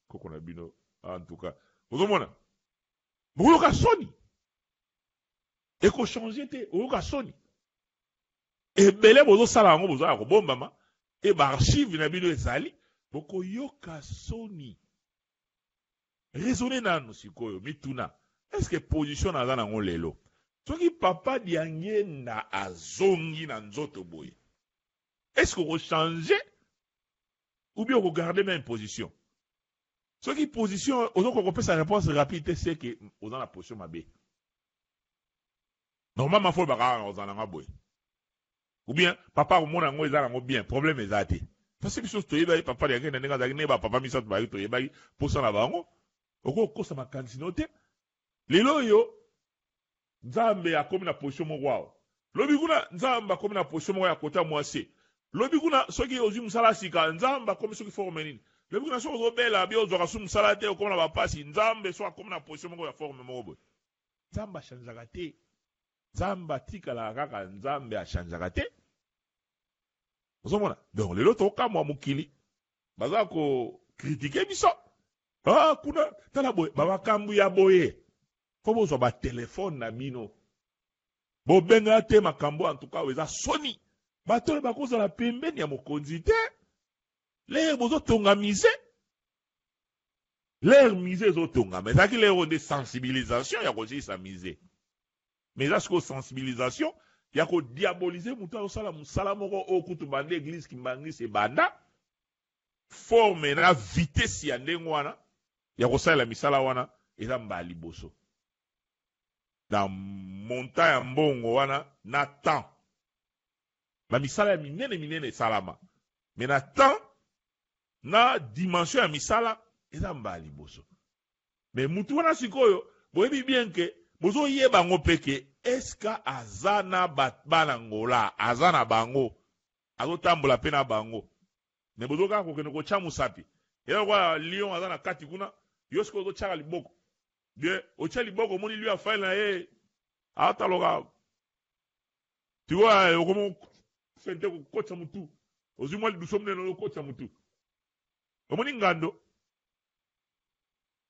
koko na bino en tout cas ozomona bokoyoka soni ekochange te oyoka soni ebele bozosala yango bozala kobombama e baarchive na bino ezali bokoyoka soni raisonne nano sikoyo mituna est-ce que position naza nango lelo soki papa diange na azongi na nzoto boye, est-ce qu'on va changer ou bien on garder même position? Ce qui position, on peut sa réponse rapide, c'est que on a la position mabé. Normalement, il faut que ou bien, papa, au monde, on a bien, problème est athée. Parce que si tu es papa, il y a un papa, mi sort, pour ça, là-bas, on cause ma cantinote. Les loyaux, Nzambe a comme la position mon roi. Lobiguna, Nzamba comme la position mon roi à côté moi c'est. Lobiguna, ceux qui ont eu Msala Sika, Nzamba comme ceux qui font menine. Lobiguna, ceux qui ont belle, bien, ils auront Msala te, comme la va passer, Nzambe soit comme la position mon roi à forme mon roi. Nzamba change la gâté. Nzamba tika la raka, Nzambe a change la gâté. Vous comprenez? Donc, les autres, au cas, moi, Moukili, baza ko critiquer biso. Ah, kuna, tala boye, baba kambu ya boye. Faut que vous téléphone na mino. Bo benga te makambo en tout cas weza soni. Batole bakoza la pembeni ya mokonzi te. L'air bozo tonga mise. L'air mise zo tonga. Mais ça qui l'air de sensibilisation ya kozi sa mise. Mais ça c'est sensibilisation ya ko diaboliser muta osala musala moko okutu bande église ki mbangi se banda. Forme na vitesse ya ndengwana ya kosala la misala wana eza mbali boso. Dans montagne mbongo wana na temps. Ba misala ya minene salama. Mais na temps na dimension ya misala eza mbali boso. Mais mutu wana sikoyo boyebi bien que bozo yeba ngo peke eska azana bana ngola azana bango azotambola pe na bango. Mais bozo ka ko kene ko chamu sapi. Ela kwa lion azana kati kuna yosko zo chaka liboko. Bien, ochali boko moni lui a fait là eh ataloga. Tu vois comment fente ko kocha mutu. Ozimwa lusomne no kocha mutu. Omoni ngando.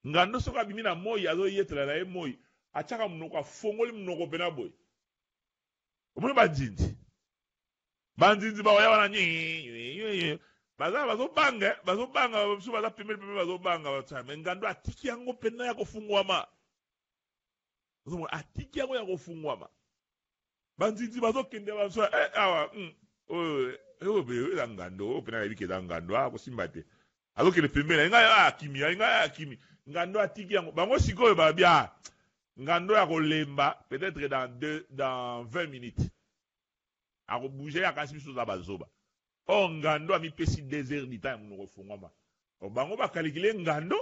Ngando soka bimina moyi azo yetela na moyi. Achaka munoko afongoli munoko pena boy. Omoni banjinji. Banjinji ba wana nyi. Bazo banga su baza pemel bazo banga batame ngando atiki yango pena ya kofungwama. Ozo atiki yango ya kofungwama. Banzinzi bazo kende bazo awa be ngando pena yibike ngando ako simbate. Azo kende pemel nga akimi ngando atiki yango bango sikoyo ba bia ngando ya kolemba peut-être dans 20 minutes. Ako bouger akasi biso za bazoba. Oh ngando ami pesi désert du temps munoko fungwama. Bango ba kalikile ngando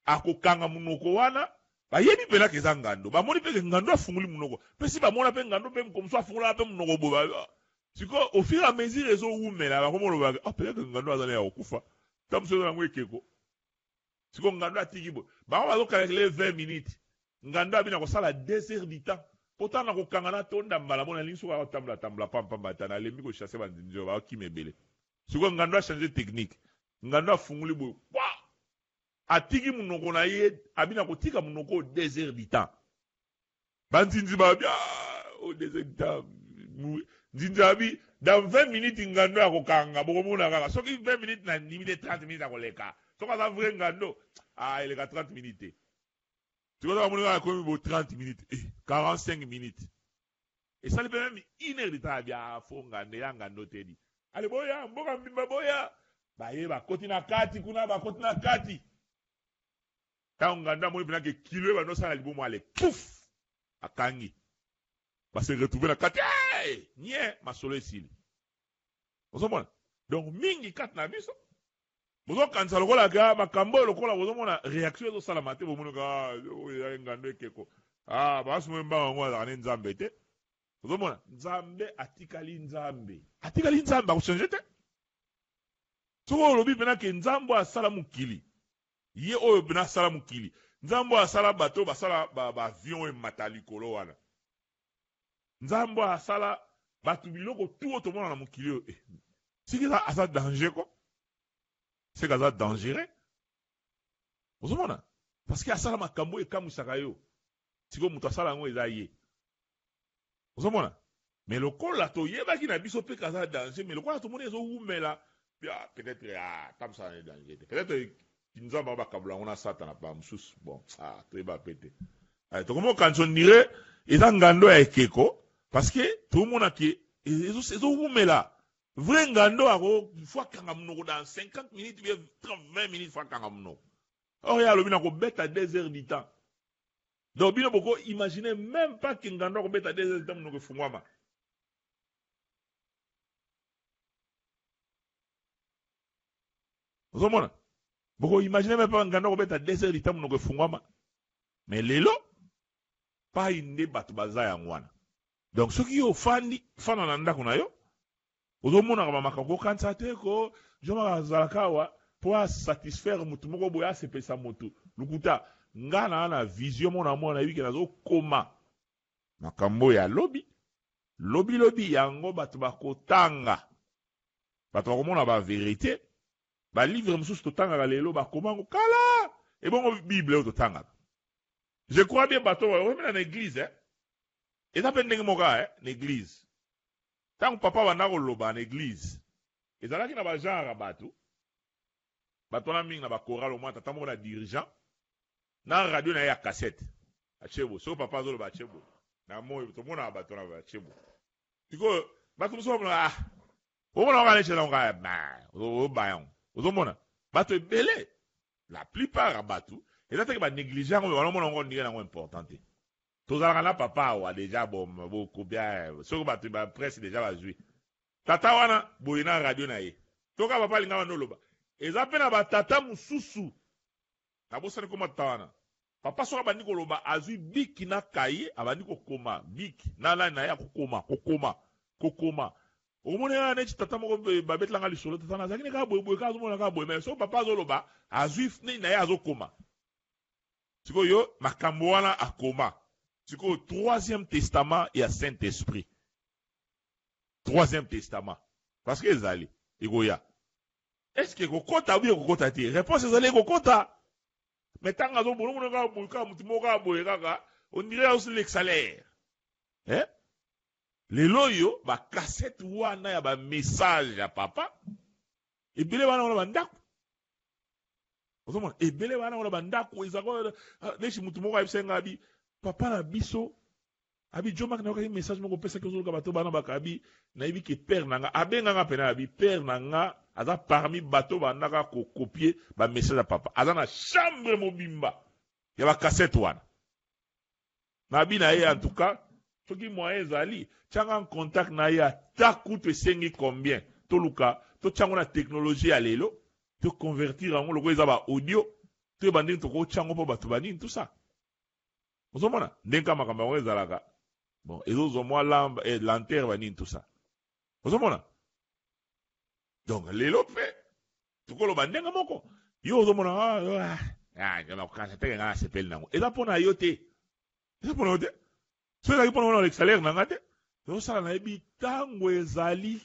akokanga munoko wana bayebi pena keza ngando. Ba moni pe ngando afunguli munoko. Pesi ba mona pe ngando pe komso afungula pe munoko boba. Siko au fur et à mesure ezo umela ba komo loba. Ah peut-être ngando azana ya okufa. Tamso na ngwekeko. Siko ngando atiki bo. Bango bazo kalikile 20 minutes. Ngando abina ko sala désert du temps. Pourtant na kokanga na tonda mbala mona linso ka tambla pamba batana lembi ko chasser bandinjo ba kimebele. Siko ngando a changé technique. Ngando a funguli boy. Wa! Atiki munoko na ye, abina kotika munoko au désert du temps. Banzinzi ba bia au désert du temps. Zinjabi dans 20 minutes ngando a kokanga boko mona kaka. Soki 20 minutes na limite 30 minutes a koleka. Soka za vrai ngando, il est à 30 minutes. Tu vois, on a comme 30 minutes, 45 minutes. Et ça, peut même 1 heure de temps, bien, ngando tedi. Allez, boya, mboka mbimba boya. Baye, koti na kati, kuna, koti na kati. Quand nganda, moi, bien que kilo, no sa, libo, moi, allez, pouf! Akangi. Se retrouver na kati, hey! Nye, ma solo ici. Vous comprenez? Donc, mingi kat na biso. Bozo kanisa lokola ga makambo lokola bozo mona réaction zo sala mate bo munoka ya ngando ekeko basu mwemba ngwa za nzambe te bozo mona nzambe atikali nzambe ko changer te so lobi bena ke nzambo asala mukili ye oyo bena sala mukili nzambo asala bato basala ba avion e matali kolo wana nzambo asala batu biloko tout to mona na mukili siki ça asa danger ko c'est que ça dangereux. Vous comprenez? Parce que asala makambo e kamusaka yo. Siko mutu asala ngo ezaye. Vous comprenez? Mais le col la to yeba ki na biso pe kaza danger, mais le col la to moni ezo umela. Peut-être tam ça est danger. Peut-être kinzamba ba kabla on a satana pa msus. Bon, très bas pété. Comment quand on dirait, ils ont ngando ya ekeko, parce que tout le monde a qui, ils ont là. Vrai ngando a fois kangamno dans 50 minutes, 20 minutes fois kangamno. Or, il y a le bina ko bête à 2 heures du temps. Donc, bina boko, imaginez même pas que ngando ko bête à 2 heures du temps, nous fungwama. Vous comprenez? Boko, imaginez même pas que ngando ko bête à 2 heures du temps, nous fungwama. Mais lelo, pas une débat baza ya ngwana. Donc, ceux qui ont fani, fanananda kuna yo, ozomona kama makako kansa te ko joma zalakawa pour satisfaire mutu moko boya sepesa mutu lukuta ngana na vision mona mona wiki nazo koma makambo ya lobi yango batu bakotanga batu bakomona ba vérité ba livre mususu totanga lelo bakoma kala et bon bible totanga. Je crois bien bato wa na église et ça pendenge moka l'église. Tant que papa va loba en église, et ça là qui n'a pas genre à bateau, bateau na ming na ba choral au moins, t'as mon dirigeant, na radio na ya cassette, à chebo, so papa zo ba chebo, na mo tout le monde a bateau na ba chebo. Tu vois, bateau so ah, on va aller chez l'onga, au bayon, au mona, bateau belé, la plupart à bateau, et ça c'est que ba négligent, on va on dire na important. Tous les papa a déjà beaucoup bien. Sur la presse déjà va jouer. Tata wana boyina radio na ye. Toka papa linga wana loba. Ezapena ba tata mususu. Na bosa ko matawana. Papa so abandi ko loba azui biki na kaye abandi ko koma biki na la na ya ko koma. Omone ya ne tata moko ba betlanga lisolo tata na zakine ka boy ka zo mona ka boy mais so papa zo loba azui ne na ya zo koma. Siko yo makambo wana akoma. C'est qu'au troisième testament, il y a Saint-Esprit. Troisième testament. Parce que les allés, est-ce que kokota ou kokota ti? Réponse est allés kokota. Mais tant on dirait aussi l'exalaire. Hein? Les loyaux, ba cassette wana ya ba message à papa. Et bien wana wana bandako. Et bien wana wana bandako izako neshi mutu moko abisenga bi papa na biso abi joma na okali message moko pesa ke zoluka bato bana bakabi na yibi ke père nanga abenga nga pena abi père nanga aza parmi bato banaka ko copier ba message à papa aza na chambre mobimba ya ba cassette wana na bi na ye en tout cas soki moyen zali tchanga en contact na ya ta coûte sengi combien to luka to tchanga na technologie ya lelo to convertir en loko eza ba audio to banding to ko tchanga po bato banini tout ça. Vous comprenez? Denka makamba ngo ezalaka. Bon, ezo moi lambe et lanterne vanine tout ça. Vous comprenez? Donc lelo pe tukolo bandenga moko. Yo zo mona jama kansa teke ngana sepel nango. Eza pona yote. Eza pona yote. So eza pona na l'exalaire nanga te. Yo sala na ebi tango ezali.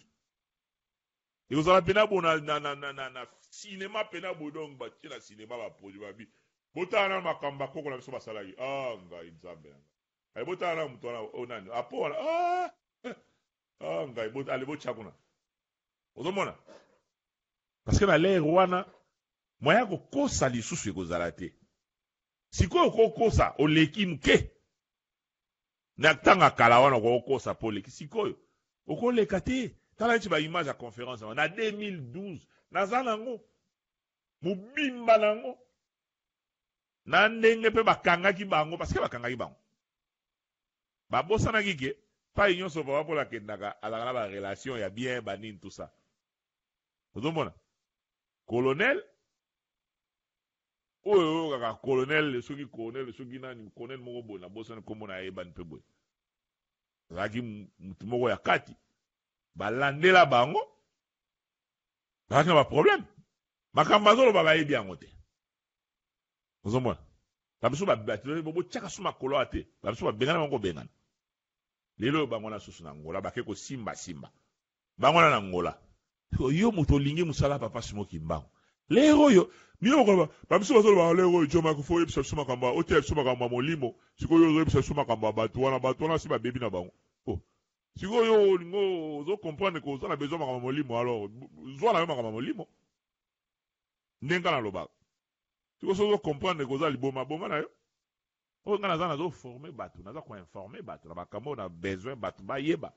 Yo sala pena bona na cinéma pena bodong ba tina cinéma ba produit ba bi. Botana makamba koko na biso basalaki ngai nzambe ai botana mutona onani apola ngai botale bochakuna ozomona parce que na l'air wana moya ko kosa lisusu ekozala te sikoyo kokosa oleki mke na tanga kala wana ko kosa poleki sikoyo okoleka te tala nti ba image ya conférence na 2012 nazana ngo mubimba nango na ndenge pe bakangaki bango parce que bakangaki bango babosanaki ke pa nyonso papa mpo lakendaka azalaka na barelation ya bien banini tout ça ozomona colonel oyo kaka colonel soki nani colonel moko boye nabosani nkombo na yebani mpe boye azalaki mutu moko ya kati balandela bango bazalaki na baproblème makambo azoloba bayebi yango te. Vous comprenez? Babiso botiaka suma kolo ate babiso babengana bango bengana lelo bango na susu na ngola bake ko simba bango na ngola yo moto lingi musala papa simoki mbango lero yo mino ko babiso bazolo lero joma ko fo yebisa suma kamba ote suma kamba molimo sikoyo yo yebisa suma kamba batu wana si ba bebi na bango sikoyo lingo zo comprendre ko zo na besoin kamba molimo alors zo na kamba molimo ndenga na loba. Tu peux comprendre que vous allez boma na yo. On a formé bateau, on a informé bateau, on a besoin bateau, yeba.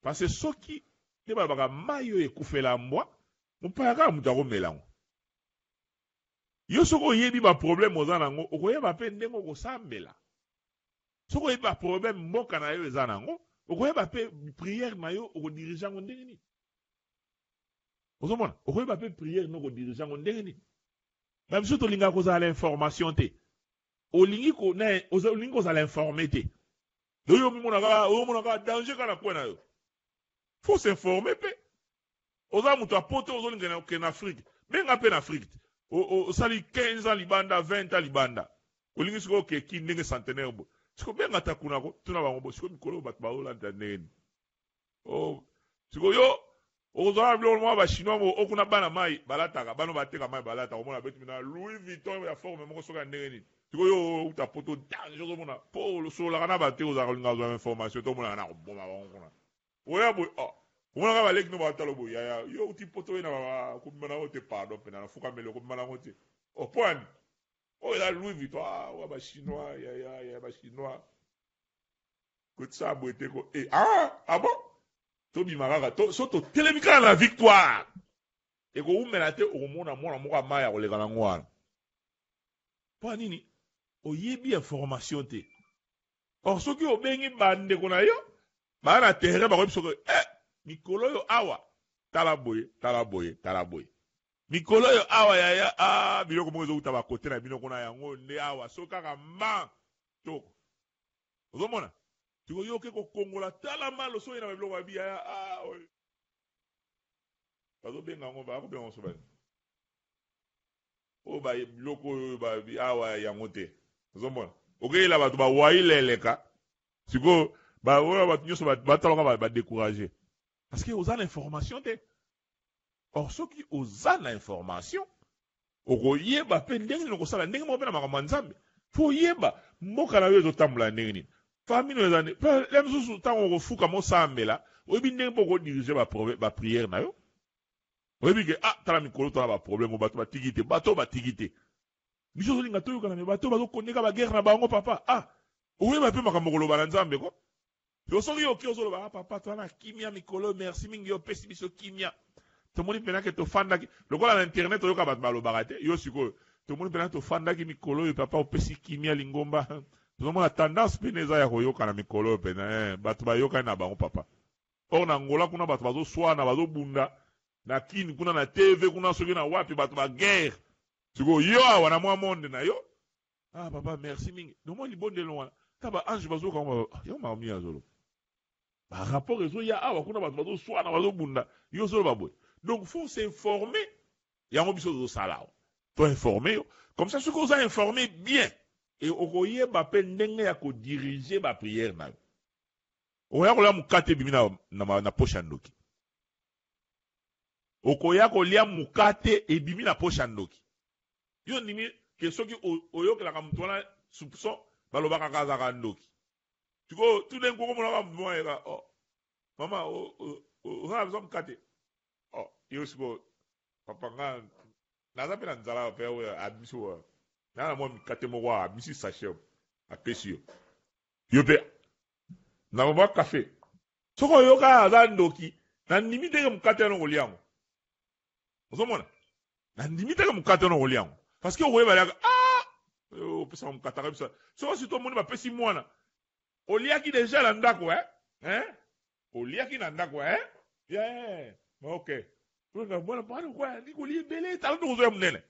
Parce que ceux qui, ne ba mayo et koufé la moi, on peut pas mutaro mélange. Yo soko yebi ba problème aux anango, okoye ba pe ndengo ko sambela. Soko yebi ba problème mboka na yo ezanango, okoye ba pe prière na yo oko dirigeant ndenge ni. Ozomona, okoye ba pe prière no ko dirigeant ndenge ni. Même si to linga ko za l'information te. Olingi ko na olingi ko za l'informer te. Yo mona ka danger kana ko na yo. Faut s'informer pe. Oza muto apote ozolinga na en Afrique. Benga pe en Afrique. O sali 15 ans libanda, 20 ans libanda. Olingi siko ke ki ndenge centenaire bo. Siko benga takuna ko tuna bango bo siko mikolo bat ba olanda nene. Oh, siko yo oza blo mo ba chinois mo okuna bana mai balataka bano bateka mai balata omona betu na Louis Vuitton ya forme moko soka ndenge ni. Siko yo uta poto danger omona po so la kana bate oza kolinga zo information to mona na boma bango kuna. Oya bo Umwana kama leki no batalo bo ya yo uti poto ina ba kumana wote pardon pena na fuka mele kumana wote o point o la Louis Vuitton wa ba chinois ya ba chinois ko tsa boete ko bon to bi maraka to so to telemika la victoire e ko umela te o mona mwana moko maya ko leka na ngwana po nini o yebi information te or soki o bengi bande ko na yo ba na terrain ba ko biso Mikolo yo awa talaboye. Mikolo yo awa ya biloko moko ezo ba kote na bino kona yango nde awa soka ka ma to. Ozomona? Tiko yo ke ko kongola tala malo so ina biloko ba biya oy. Bazo benga ngo ba ko benga so ba. O ba biloko ba bi awa yango te. Ozomona? Okela ba to ba waileleka. Siko ba oya ba nyoso ba talonga ba décourager. Parce que vous avez l'information. Or, ceux qui ont l'information, vous avez l'information. Faut yeba mboka na wezo tambula ndenge famille no ezane pa lem susu tango ko fuka mo sambela oyebi ndenge poko diriger ba prière na yo oyebi ke tala mikolo tala ba problème bato batigite biso zolinga toyo kana me bato bazo kondeka ba guerre na bango papa oyeba pe makambo koloba na Nzambe ko yo soki yo kio zolo ba papa twana kimia mikolo merci mingi yo pesi biso kimia to moni pena ke to fanda ki lokola na internet yo ka bat balo barate yo siko to moni pena to fanda ki mikolo yo papa o pesi kimia lingomba to mona tendance peneza ya koyoka na mikolo pena bato ba yoka na bango papa or na ngola kuna bato bazo swana bazo bunda na kini kuna na TV kuna soki na wapi bato ba guerre siko yo wana mwa monde na yo papa merci mingi no mo libonde lo wana taba ange bazo ka yo ma mi azolo par rapport aux ya kuna bato swana bazo bunda yo solo baboy donc faut s'informer ya ngo biso zo sala to informer comme ça ce qu'on a informé bien et okoye ba pe ndenge ya ko diriger ba prière na oya ko la mukate bimina na pocha ndoki okoya ko lia mukate e bimina pocha ndoki yo nimi ke soki oyokela ka mutwana soupçon balobaka kaza ka ndoki tuko tout d'un coup comme on va maman on a besoin mukate yo siko papa nga naza pe na nzala pe abiso na mo mukate mo wa abisi sachet apesi yo pe na mo café soko yo ka za ndoki na ndimi teke mukate no goliango ozomona na ndimi teke mukate no goliango parce que oye balaka yo pesa mukata kabisa soko si to moni ba pesi mwana oliaki déjà la ndako oliaki na ndako okay bona kwa ndiko libele tala ndo zo mnene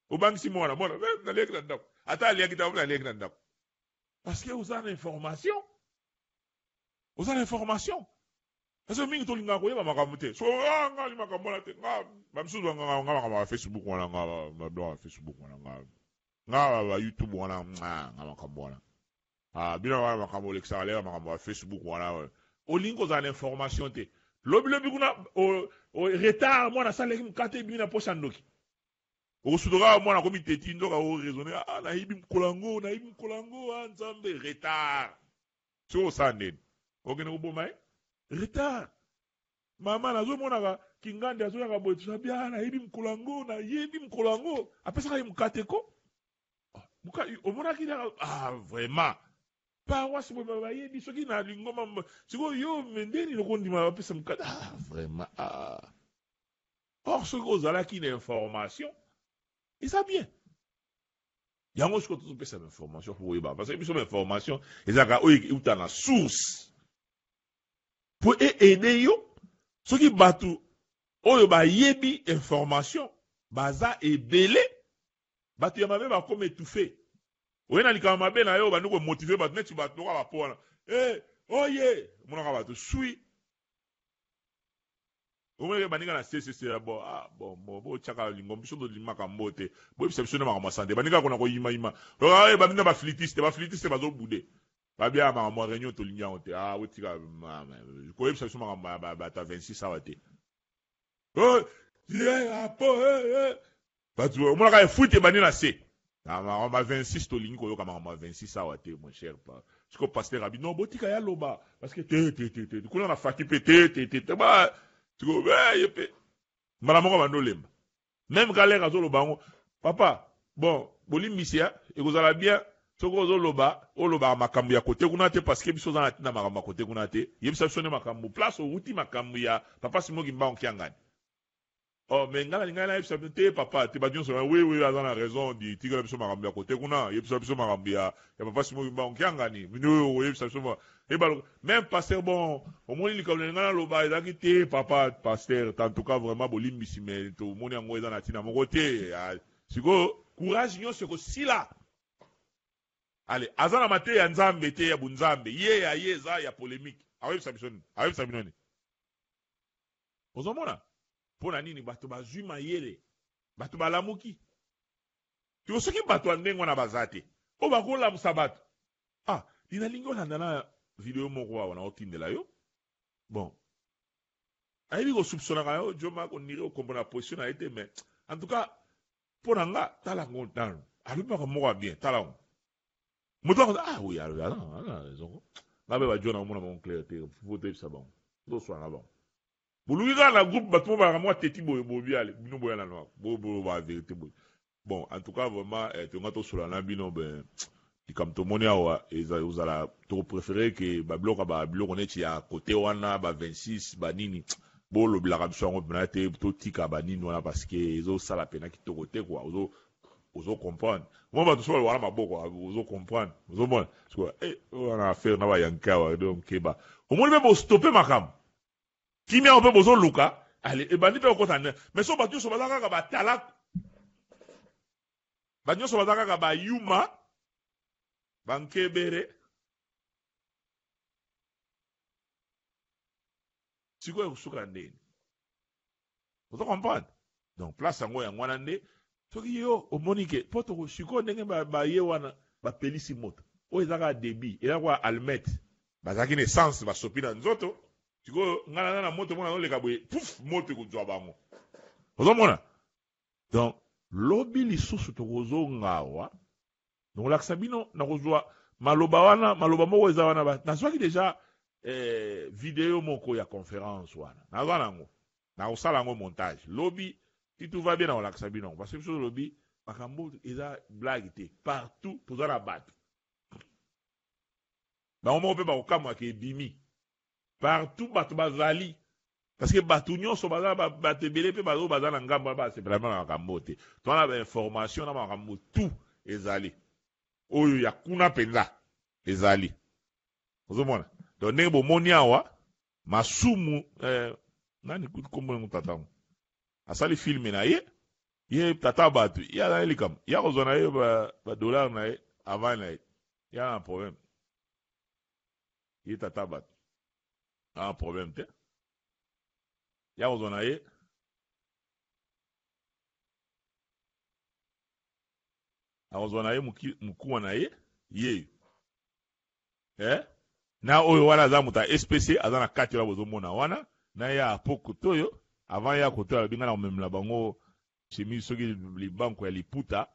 obangisi mwana bona na liaki na ndako ata liaki ta na liaki na ndako parce que vous avez l'information parce que mingi to linga ko yeba makambo te so nga li makambo na te nga bamsuzu nga makambo Facebook wana nga mablo Facebook wana nga ba YouTube wana nga makambo wana bila wana makambo leksa leva makambo Facebook wana olingo za l'information te lobi kuna o retard mwana sale mkate bina pocha ndoki o sudoka mwana komi teti ndoka o raisonner na hibi mkolango Nzambe retard so sandeni ogene uboma retard mama nazo mona ka kingande azo yaka boy tusabia na hibi mkolango apesa ka mkate ko Vraiment. Pas si vous m'avez dit, ce qui n'a pas de si vous avez dit, vraiment. Or, ce gros là qui a information, et ça bien. Il y a un chose que tu peux faire information pour vous, parce que cette information, ils ont la source. Pour aider yo, ceux qui battent, oyo ba yebi information, baza ebele, batu ya mabe ba comme étouffé. Oye na likama mabe na yo ba nuko motiver batu neti batu ko ba pona. Oye, mona ka batu sui. Omwe ba ninga na CCC bon chaka lingom biso do limaka mbote. Bo bisa biso na maka masande. Ba ninga kona ko yima. Ba ninga ba flitiste ba zo bude. Ba bia ma mo réunion to linya onte. Otika ko bisa biso maka ba ta 26 awate. Batu mona ka fuite ba nina se. On m'a 26 to ligne koyo kama on 26 awate mon cher pa. Je ko pasteur abi non botika ya loba parce que te ko na faki te ba tu go yepe mara moko ba nolemba même galère zo loba ngo papa bon boli misia e ko zala bien soko zo loba o loba makambu ya kote kuna te parce que biso za na makambu kote kuna te yebisa biso ne makambu place o uti makambu ya papa simo gimba on kiangani. Oh, mais ngala yebisa te papa te ba dionso oui azana raison di tigala biso makambu ya kote kuna yebisa biso makambu ya papa simo gimba on kiangani mino yebisa biso même pasteur bon au moins il comme ngala loba ezaki te papa pasteur en tout cas vraiment bolimbisi mais to moni yango ezana tina moko te siko courage nyo seko sila. Allez, azana mate ya nzambe te ya bunzambe ye za ya polémique awebisa bisoni ozomona pona nini bato bazwi mayele bato balamuki tiko soki bato andengo na bazate o bakola musabato dina lingo landana video moko awa na otindela yo bon ayebi ko soupçonnaka yo joma ko nire ko mbona position na ete mais en tout cas pona nga tala ngotano alubaka moko bien tala ngo moto oui raison ngabe ba jona mona mon clair te voter ça bon do soir avant buluga na groupe bato ba moi teti boy biale bino boyana no bo ba vérité boy bon en tout cas vraiment te ngato sur la bino ben comme tout monde awa vous allez trop préférer que ba bloka ba bloka neti ya côté wana ba 26 ba nini bo lo blaka biso ngo benate to tika ba nini wana parce que ezo sala pena ki to côté quoi ozo comprendre moi ba to so wala maboko ozo comprendre ozo bon parce que on a affaire na ba yankawa donc keba au moins même stopper makam kimia on peut bozo luka allez e bandi pe ko tane mais so ba tu so bazaka ka ba talak ba nyoso bazaka ka ba yuma bankebere siko ya kusuka ndeni ozo comprendre donc place yango ya ngwana nde soki yo omonike poto siko ndenge ba ye wana ba pelisi moto o ezaka débit ela kwa almet bazaki ne sens ba sopina nzoto siko ngana na moto mona oleka boye pouf moto kuzwa bango ozo mona donc lobi lisusu tokozo ngawa donc la sabino na kozwa maloba wana maloba moko eza wana ba nazwaki déjà vidéo moko ya conférence wana nazwa nango na osala ngo montage lobi si tout va bien na la sabino parce que sur lobi makambo eza blague te partout toza na bato ba omo pe ba okamwa ke bimi partout bato bazali parce que bato nyonso baza bato ebele pe bazo baza na ngambo ba c'est vraiment makambo te to na ba information na makambo tout ezali oyo ya kuna penza ezali ozomona donc ndenge bomoni awa masumu nani kombo mutatango asali filme na ye tata bato ya na elikam ya kozwa na ye ba dollar na ye avant na ye ya na problème ye tata bato a problème te ya kozwa na ye akozwa na ye mukuwa na ye na oyo wana aza muta SPC aza na kati la bozomona wana na ya poko toyo avant ya koto ya binga na memla bango chemise soki libanko ya liputa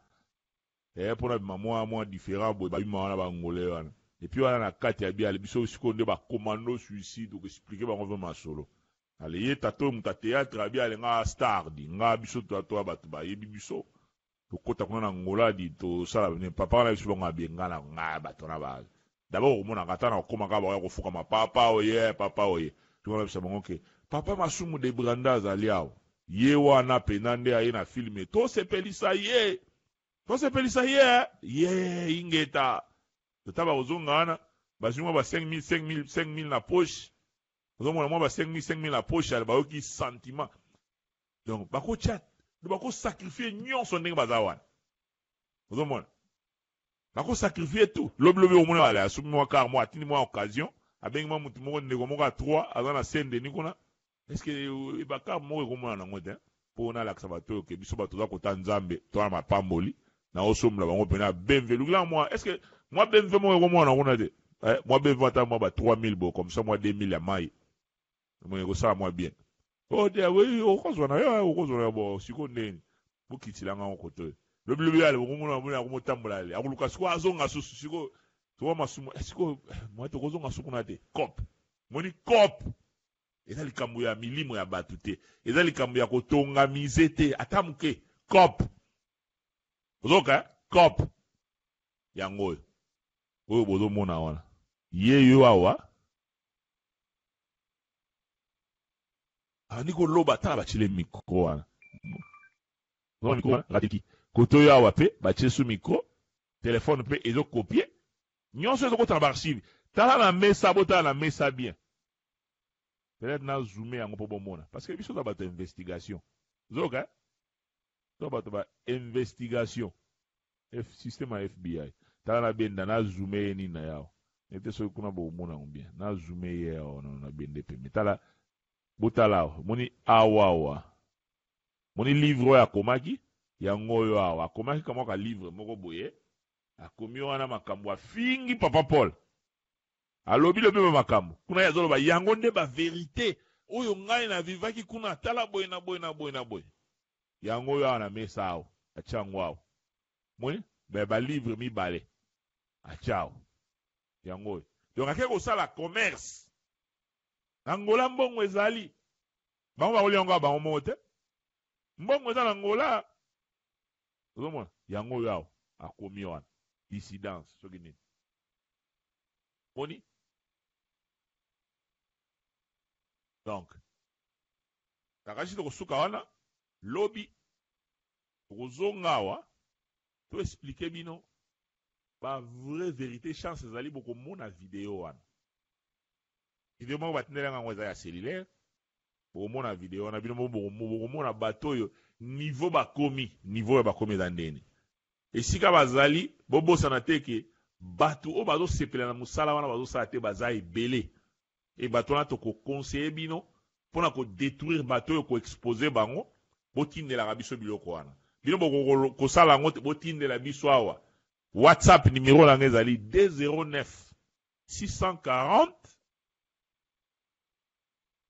pona mwa différent boy ba bima wana bangole wana et puis wana na kati ya bia biso siko nde ba commando suicide ko expliquer bango vraiment solo ale ye tato muta théâtre bia le nga star di nga biso to bato ba yebi biso tokota kuna na ngola di tosala ne papa na biso bango abenga na nga bato na ba d'abord omona kata na koma ka ba kofuka mapapa oye papa oye tuna biso bango ke papa masumu de branda azali awo ye wana pena nde aye na filme tosepelisa ye ingeta totaba kozonga wana bazwi mwa ba 5000 na poche ozomona mwa ba 5000 na poche bayoki sentiment donc bakotya bakosakrifie nyonso ndenge baza wana ozomona bakosakrifie tout lobi omona wala asumi mwa kar mwa atindi mwa occasion abengi mwa mutu moko ndeko moko a 3 aza na Saint-Denis kuna estce bakar moko ekomona nango te mpo nalakisa bato oyo ke biso bato toza kota nzambe toza mapamboli na osomola bango pena bemve lukila mwa estce mwa bemve moko ekomona nango na te mwa bemve ata mwa ba 3000 bo comme ça mwa 2000 ya mai mwe ekosala mwa bien de we okozwa na yo bo siko ndeni bukitilanga ngo to lobi yale bokumuna muna kumotambola ale akuluka siko azonga susu siko to masumo siko mwa to kozonga suku na te cop moni cop eza likambo ya milimo ya batu te eza likambo ya kotonga mize te atamuke cop ozoka cop yango oyo bozo mona wana yeyo awa niko loba tala bachile micro wana no micro wana ratiki koto ya awa pe bachile su micro téléphone pe ezo copier nyonso ezo kota na archive tala na mesa botala na mesa bien peut-être na zoomé yango po bomona parce que biso za bato investigation zoka to bato ba investigation système ya FBI tala na benda na zoomé ni na yao ete so kuna bo mona bien na zoomé yao na bende pe metala botala moni awawa moni livre ya komaki yango oyo awa komaki kama ka livre moko boye akomi wana makambo afingi papa Paul alobi lobi ba makambo kuna yazolo ba yango nde ba vérité oyo ngai na vivaki kuna tala boye na boye yango oyo na mesa awo achango awo moni ba livre mi bale achao yango oyo donc akeko sala commerce Angola mbongo ezali bango bakoli yango bango moko te mbongo eza na Angola ozomona yango oyo awo akomi wana dissidence soki nini moni donc kakashi tokosuka wana lobi tokozonga awa to explique bino ba vraie vérité chance ezali bokomona video wana video moko batindelanga yango eza ya cellulaire bokomona video wana bino bokomona bato oyo niveau bakomi eza ndeni esika bazali bobosana te ke bato oyo bazosepela na mosala wana bazosala te baza ebele e bato wana tokokonseye bino mpona kodétruire bato oyo koexpose bango botindelaka biso biloko wana bino bokosala yango te botindela biso awa whatsapp numero nanga ezali 209 640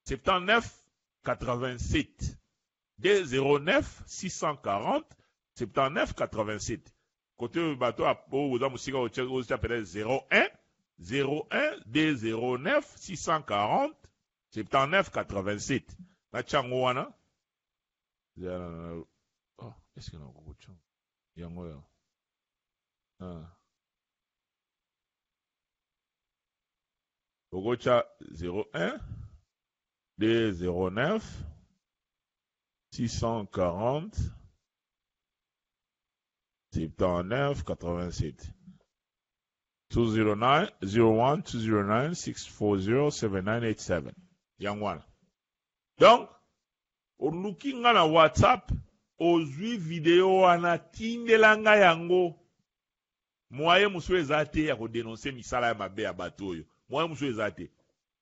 79 87 209 640 79 87 côté bateau à peau aux amusika au peut-être 01 209 640 79 87 na chango wana oh est-ce que na ko chango yango ya Ogocha 01 209 640 79 87 209 01 209 640 7987 Yangwana. Donc, oluki nga na WhatsApp ozwi video wana tindelanga yango moye musu ezate ya kodenoncer misala ya mabe ya bato oyo moye musu ezate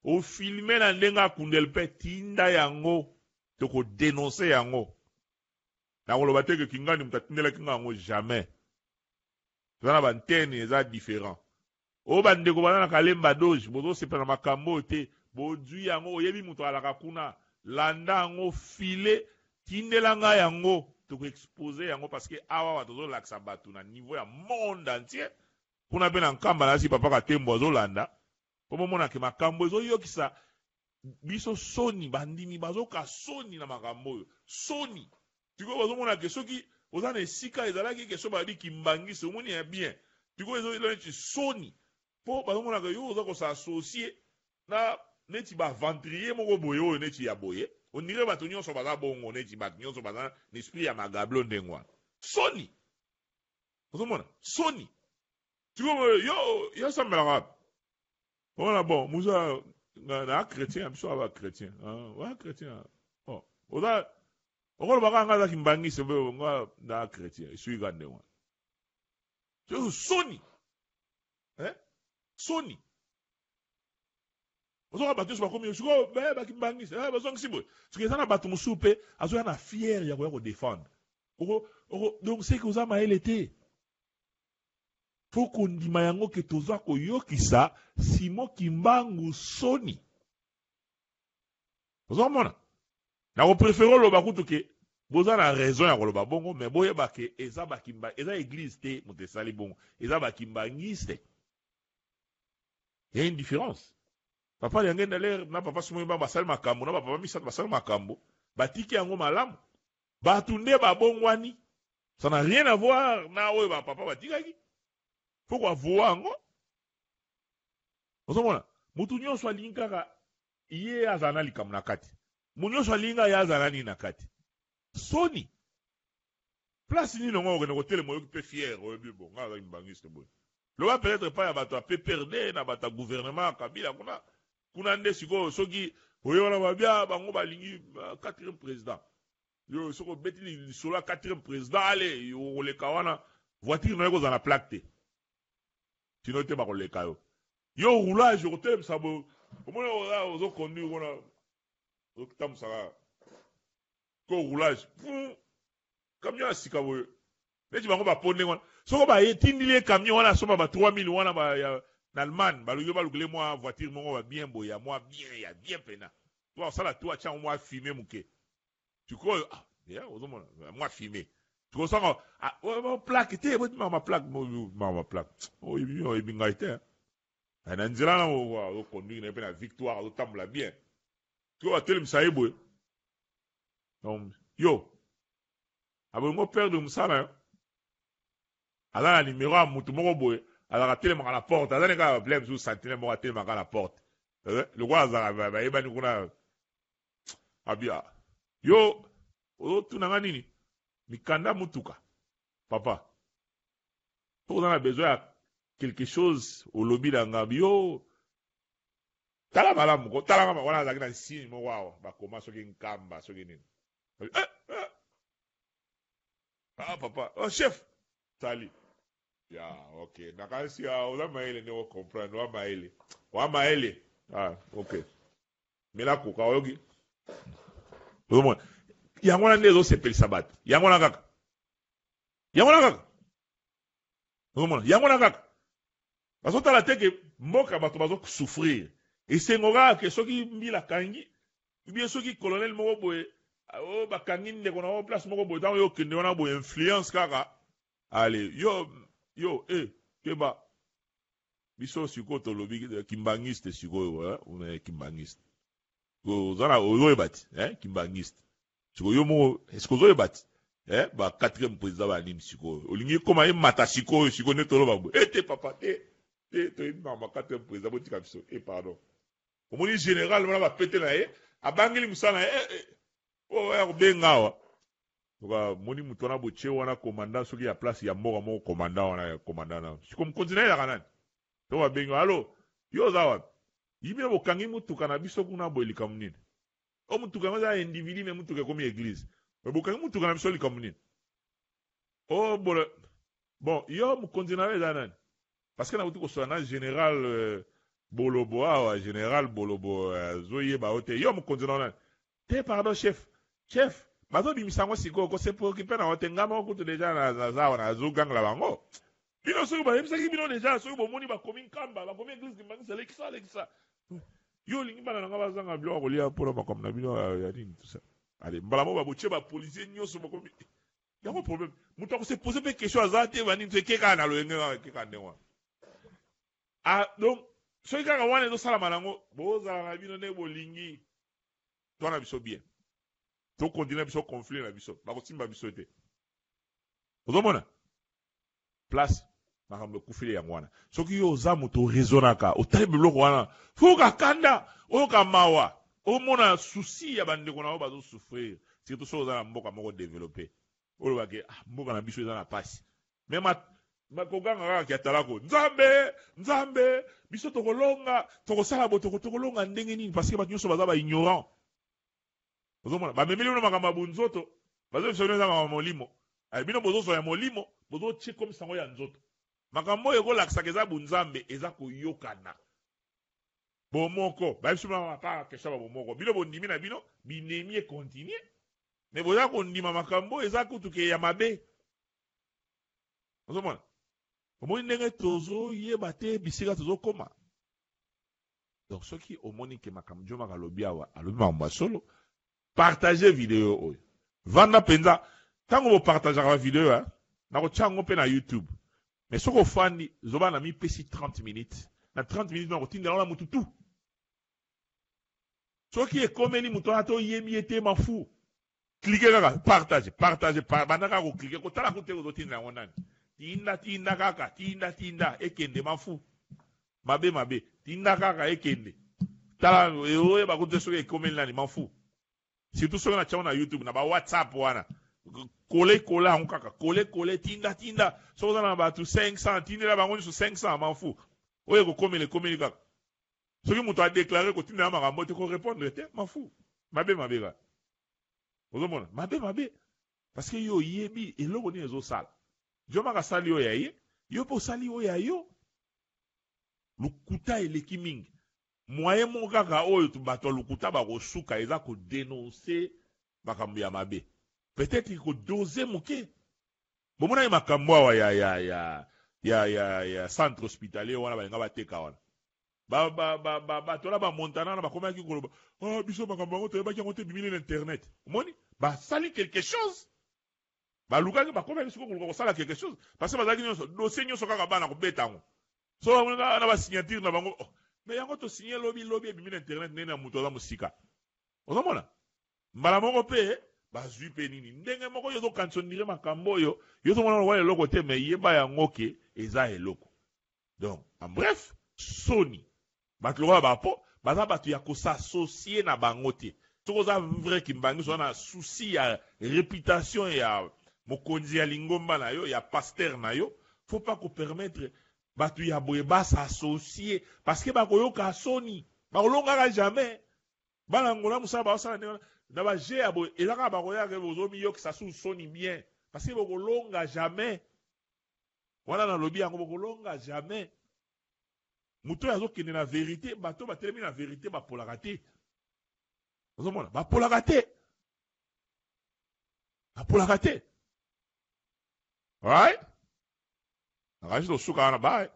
o filmer na ndenga kundel pe tinda yango to ko dénoncer yango na koloba te ke kingani mutatindela kinga yango jamais zana bantene eza différent o bandeko bana na kalemba doge bozo sepela makambo te bodwi yango oyebi muto alaka kuna landa yango file tindelanga yango to ko exposer yango parce que awa watozo laksa batu na niveau ya monde entier kuna pe na nkamba na si papa ka tembo zo landa pomo mona ke makambo ezo yokisa biso soni bandimi bazoka soni na makambo oyo soni tiko bazo mona ke soki ozana esika ezalaki question ba di kimbangisi omoni ya bien tiko ezo neti soni po bazomona que yo oza ko s'associer na neti ba ventrier moko boye oyo neti ya boye on dirait bato nyonso baza bongo neti bato nyonso baza n'esprit ya magablo ndengwa soni ozomona soni tiko yo sambelaka voilà bon musa na chrétien biso aba chrétien wa chrétien oh oza okolo baka ngaza kimbangisi be nga na chrétien isui gande wa yo soni soni ozoka bato so bakomi siko be bakimbangisi bazongisi boy siko ezana bato musu pe azoya na fier ya ko défendre donc c'est que oza maele te faut kondima yango ke toza koyokisa Simon Kimbangu soni ozomona na ko préférer lo bakutu ke boza na raison ya koloba bongo mais boyeba ke eza bakimba eza église te motesali bongo eza bakimbangiste il y a une différence papa yangenda l'air na papa sumo ba basali makambo na papa misatu basali makambo batiki yango malamu batunde babongwani ça n'a rien à voir na oyo ba papa batikaki faut quoi voir ngo ozomona mutu nyonso alingi kaka ye azana likamu na kati mutu nyonso alinga ye azana nini na kati soni place nini ngo okende kotelema oyoki mpe fier oyebi bon nga azali mbangiste boye loba peut-être pas ya bato ya PPRD na bato ya gouvernement ya Kabila kuna nde sikoyo soki oyona babia bango balingi 4e président yo soko beti lisolo ya 4e président ale oleka wana voiture na yo kozala na plaque te sino te bakoleka yo roulage okotelemisa boye omona ozoconduire wana ozotamwisaka ko roulage camion ya sika boye neti bango baponde wana soko bayetindili ye camion wana asomba ba 3000 wana na Allemagne baluki balukile mwa voiture moko ba bien boye ya mwa bien ya bien pena to asala to acha mwa fumer muke tuko ozomona mwa fumer tuko sanga plaque te ma plaque oh ibinga ite na nzela na o conduire na pe na victoire o tambula bien tuko atelemisa ye boye yo abongo perdre musala ala na numéro ya mutu moko boye ala telemaka na porte azali kaka problème sur sentinelle moko atelemaka na porte lokwa azala bayebani kuna abia yo ozotunanga nini mikanda mutuka papa oza na besoin ya quelque chose olobi na ngambi yo tala malamu ko tala ngama wana azalaki na signe moko awa bakoma soki nkamba soki nini papa chef tali ya ok nakasi oza maele nde ocomprendre wa maele ok mela koka oyoki ozomona yango wana nde ezosepelisa bato yango wana kaka ozomona yango wana kaka bazotala teke mboka bato bazosouffrir esengo kaka ke soki mbila kangi ubie soki colonel moko boye bakangi ndeko na place moko boye ntango yo okende wana boye influence kaka ale yo keba biso sikoyo tolobi kimbangiste sikoyo kimbangiste ozana ozoyeba ti kimbangiste sikoyo yo moko eske ozoyeba ti ba 4e président banini sikoyo olingi koma ye mata sikoyo nde toloba boye te papa te toyebi na ba 4e président botika biso pardon omoni général wana bapete na ye abangeli mosala na ye oya kobenga awa toka moni mutu wana boche wana commandant soki ya place ya mboka moko commandant na siko mokonzi na yelaka nani to babengi alo yo oza wapi yibina bokangi mutuka na biso kuna boye likamu nini o mutuka yango eza individu me mutuka ekomi église me bokangi mutuka na biso likamu nini bon yo mokonzi na yo eza nani parce que nakuti kosola na général Bolobo awa général Bolobo zoyeba o te yo mokonzi na yo nani te pardon chef bazobimisa yango sikoyo kosepreocupe na yo te nga moko kutu deja naza wana azogangela bango bino soki bayebisaki bino deja soki bomoni bakomi nkamba bakomi église kimbangisa lekisa yo olingi bana na nga bazanga biloko kolia mpona makambo na bino ya nini tusa ale mbala mo babotie bapolisier nyonso bakomi yango problème moto akosepose mpe question aza te banini to ekeka na loyenge ekeka ndenge wana donc soki kaka wana ezosalama nango bozala na bino nde bolingi twana biso bien tokontinue biso conflit na biso bakosimba biso te ozomona place makambo kufile yango wana soki yo oza moto raisonnaka otali biloko wana fuka kanda oyoka mawa omona souci ya bandeko na yo bazosouffrir surtout soki oza na mboka moko développé olobake mboka na biso eza na pasi me kokanga kaka kiatalako nzambe biso tokolonga tokosala boto tokolonga ndenge nini parce que bato nyonso baza baignorant ozomona bamemeli bino makambo ya bunzoto bazoyebisa bino eza makambo molimo bino bozosola ya molimo bozotie comme sango ya nzoto makambo oyo ekolakisaka eza bunzambe eza koyokana bomoko bayebiso bino kaka kesha babomoko bino bondimi na bino binemi ekontinue me boza kondima makambo eza kutuke ya mabe ozomona omoni ndenge tozoyeba te bisika tozokoma donc soki omoni ke makambo njo makalobi awa alobi makambo ya solo partage video oyo vanda mpenza ntango bopartageaka bavideo nakotia yango mpe na youtube mais soki ofandi zoba na mipesi 30 minutes na 30 minutes nakotindela wana mutu tu soki ekomeli mutu wana toyebi ye te mafu klike kaka partage banda kaka koklike kotala kute kozotindela yango nani tinda kaka tinda ekende mafu mabe tinda kaka ekende tala oyeba kute soki ekomeli nani mafu surtout soki na tiango na youtube na ba whatsapp wana kole yango kaka kole tinda soki oza na bato 500 tindela bango nyonso 500 mafu oyo ekokomeli kaka soki moto adeklare kotindela makambo te korépondre te mafu mabe kaka ozomona mabe parce que yo oyebi eloko nini ezosala jo maka asali oyo ya ye yo mpe osali oyo ya yo lukuta eleki mingi moye moko kaka oyo bato ya lukuta bakosuka eza kodenonse makambo ya mabe peut-être kodose moke bomona ye makambo awa ya centre hospitalier wana balinga bateka wana bato na bamontana wana bakomaki koloba biso makambo yango toyebaki yango te bimili na internet omoni basali quelque chose balukaki bakomaki siko koluka kosala quelque chose parce que bazalaki nyonso dossier nyonso kaka bana kobeta yango so na basignature na bango me yango tosinye lobi ebimi na internet ndenge na moto aza mosika ozomona mbala moko mpe bazwi mpe nini ndenge moko yo ozokansonire makambo oyo yo tozomona lokola eloko te me yeba yango ke eza eloko donc en bref soni bato lokola bapo baza bato ya kosasocie na bango te soki oza vrai kimbangi soza na souci ya réputation ya mokonzi ya lingomba na yo ya paster na yo faut pas kopermettre bato ya boye basasocie parce que bakoyoka soni bakolongaka jamais bana ngola mosala baosala ndenge na baje ya boye eza kaka bakoyaka bozomiyokisa su soni bien parce que bokolonga jamais wana nalobi yango bokolonga jamais moto oyo azokende na vérité bato batelemi na vérité bapolaka te ozomona bapolaka te right nakasi tosuka wana bae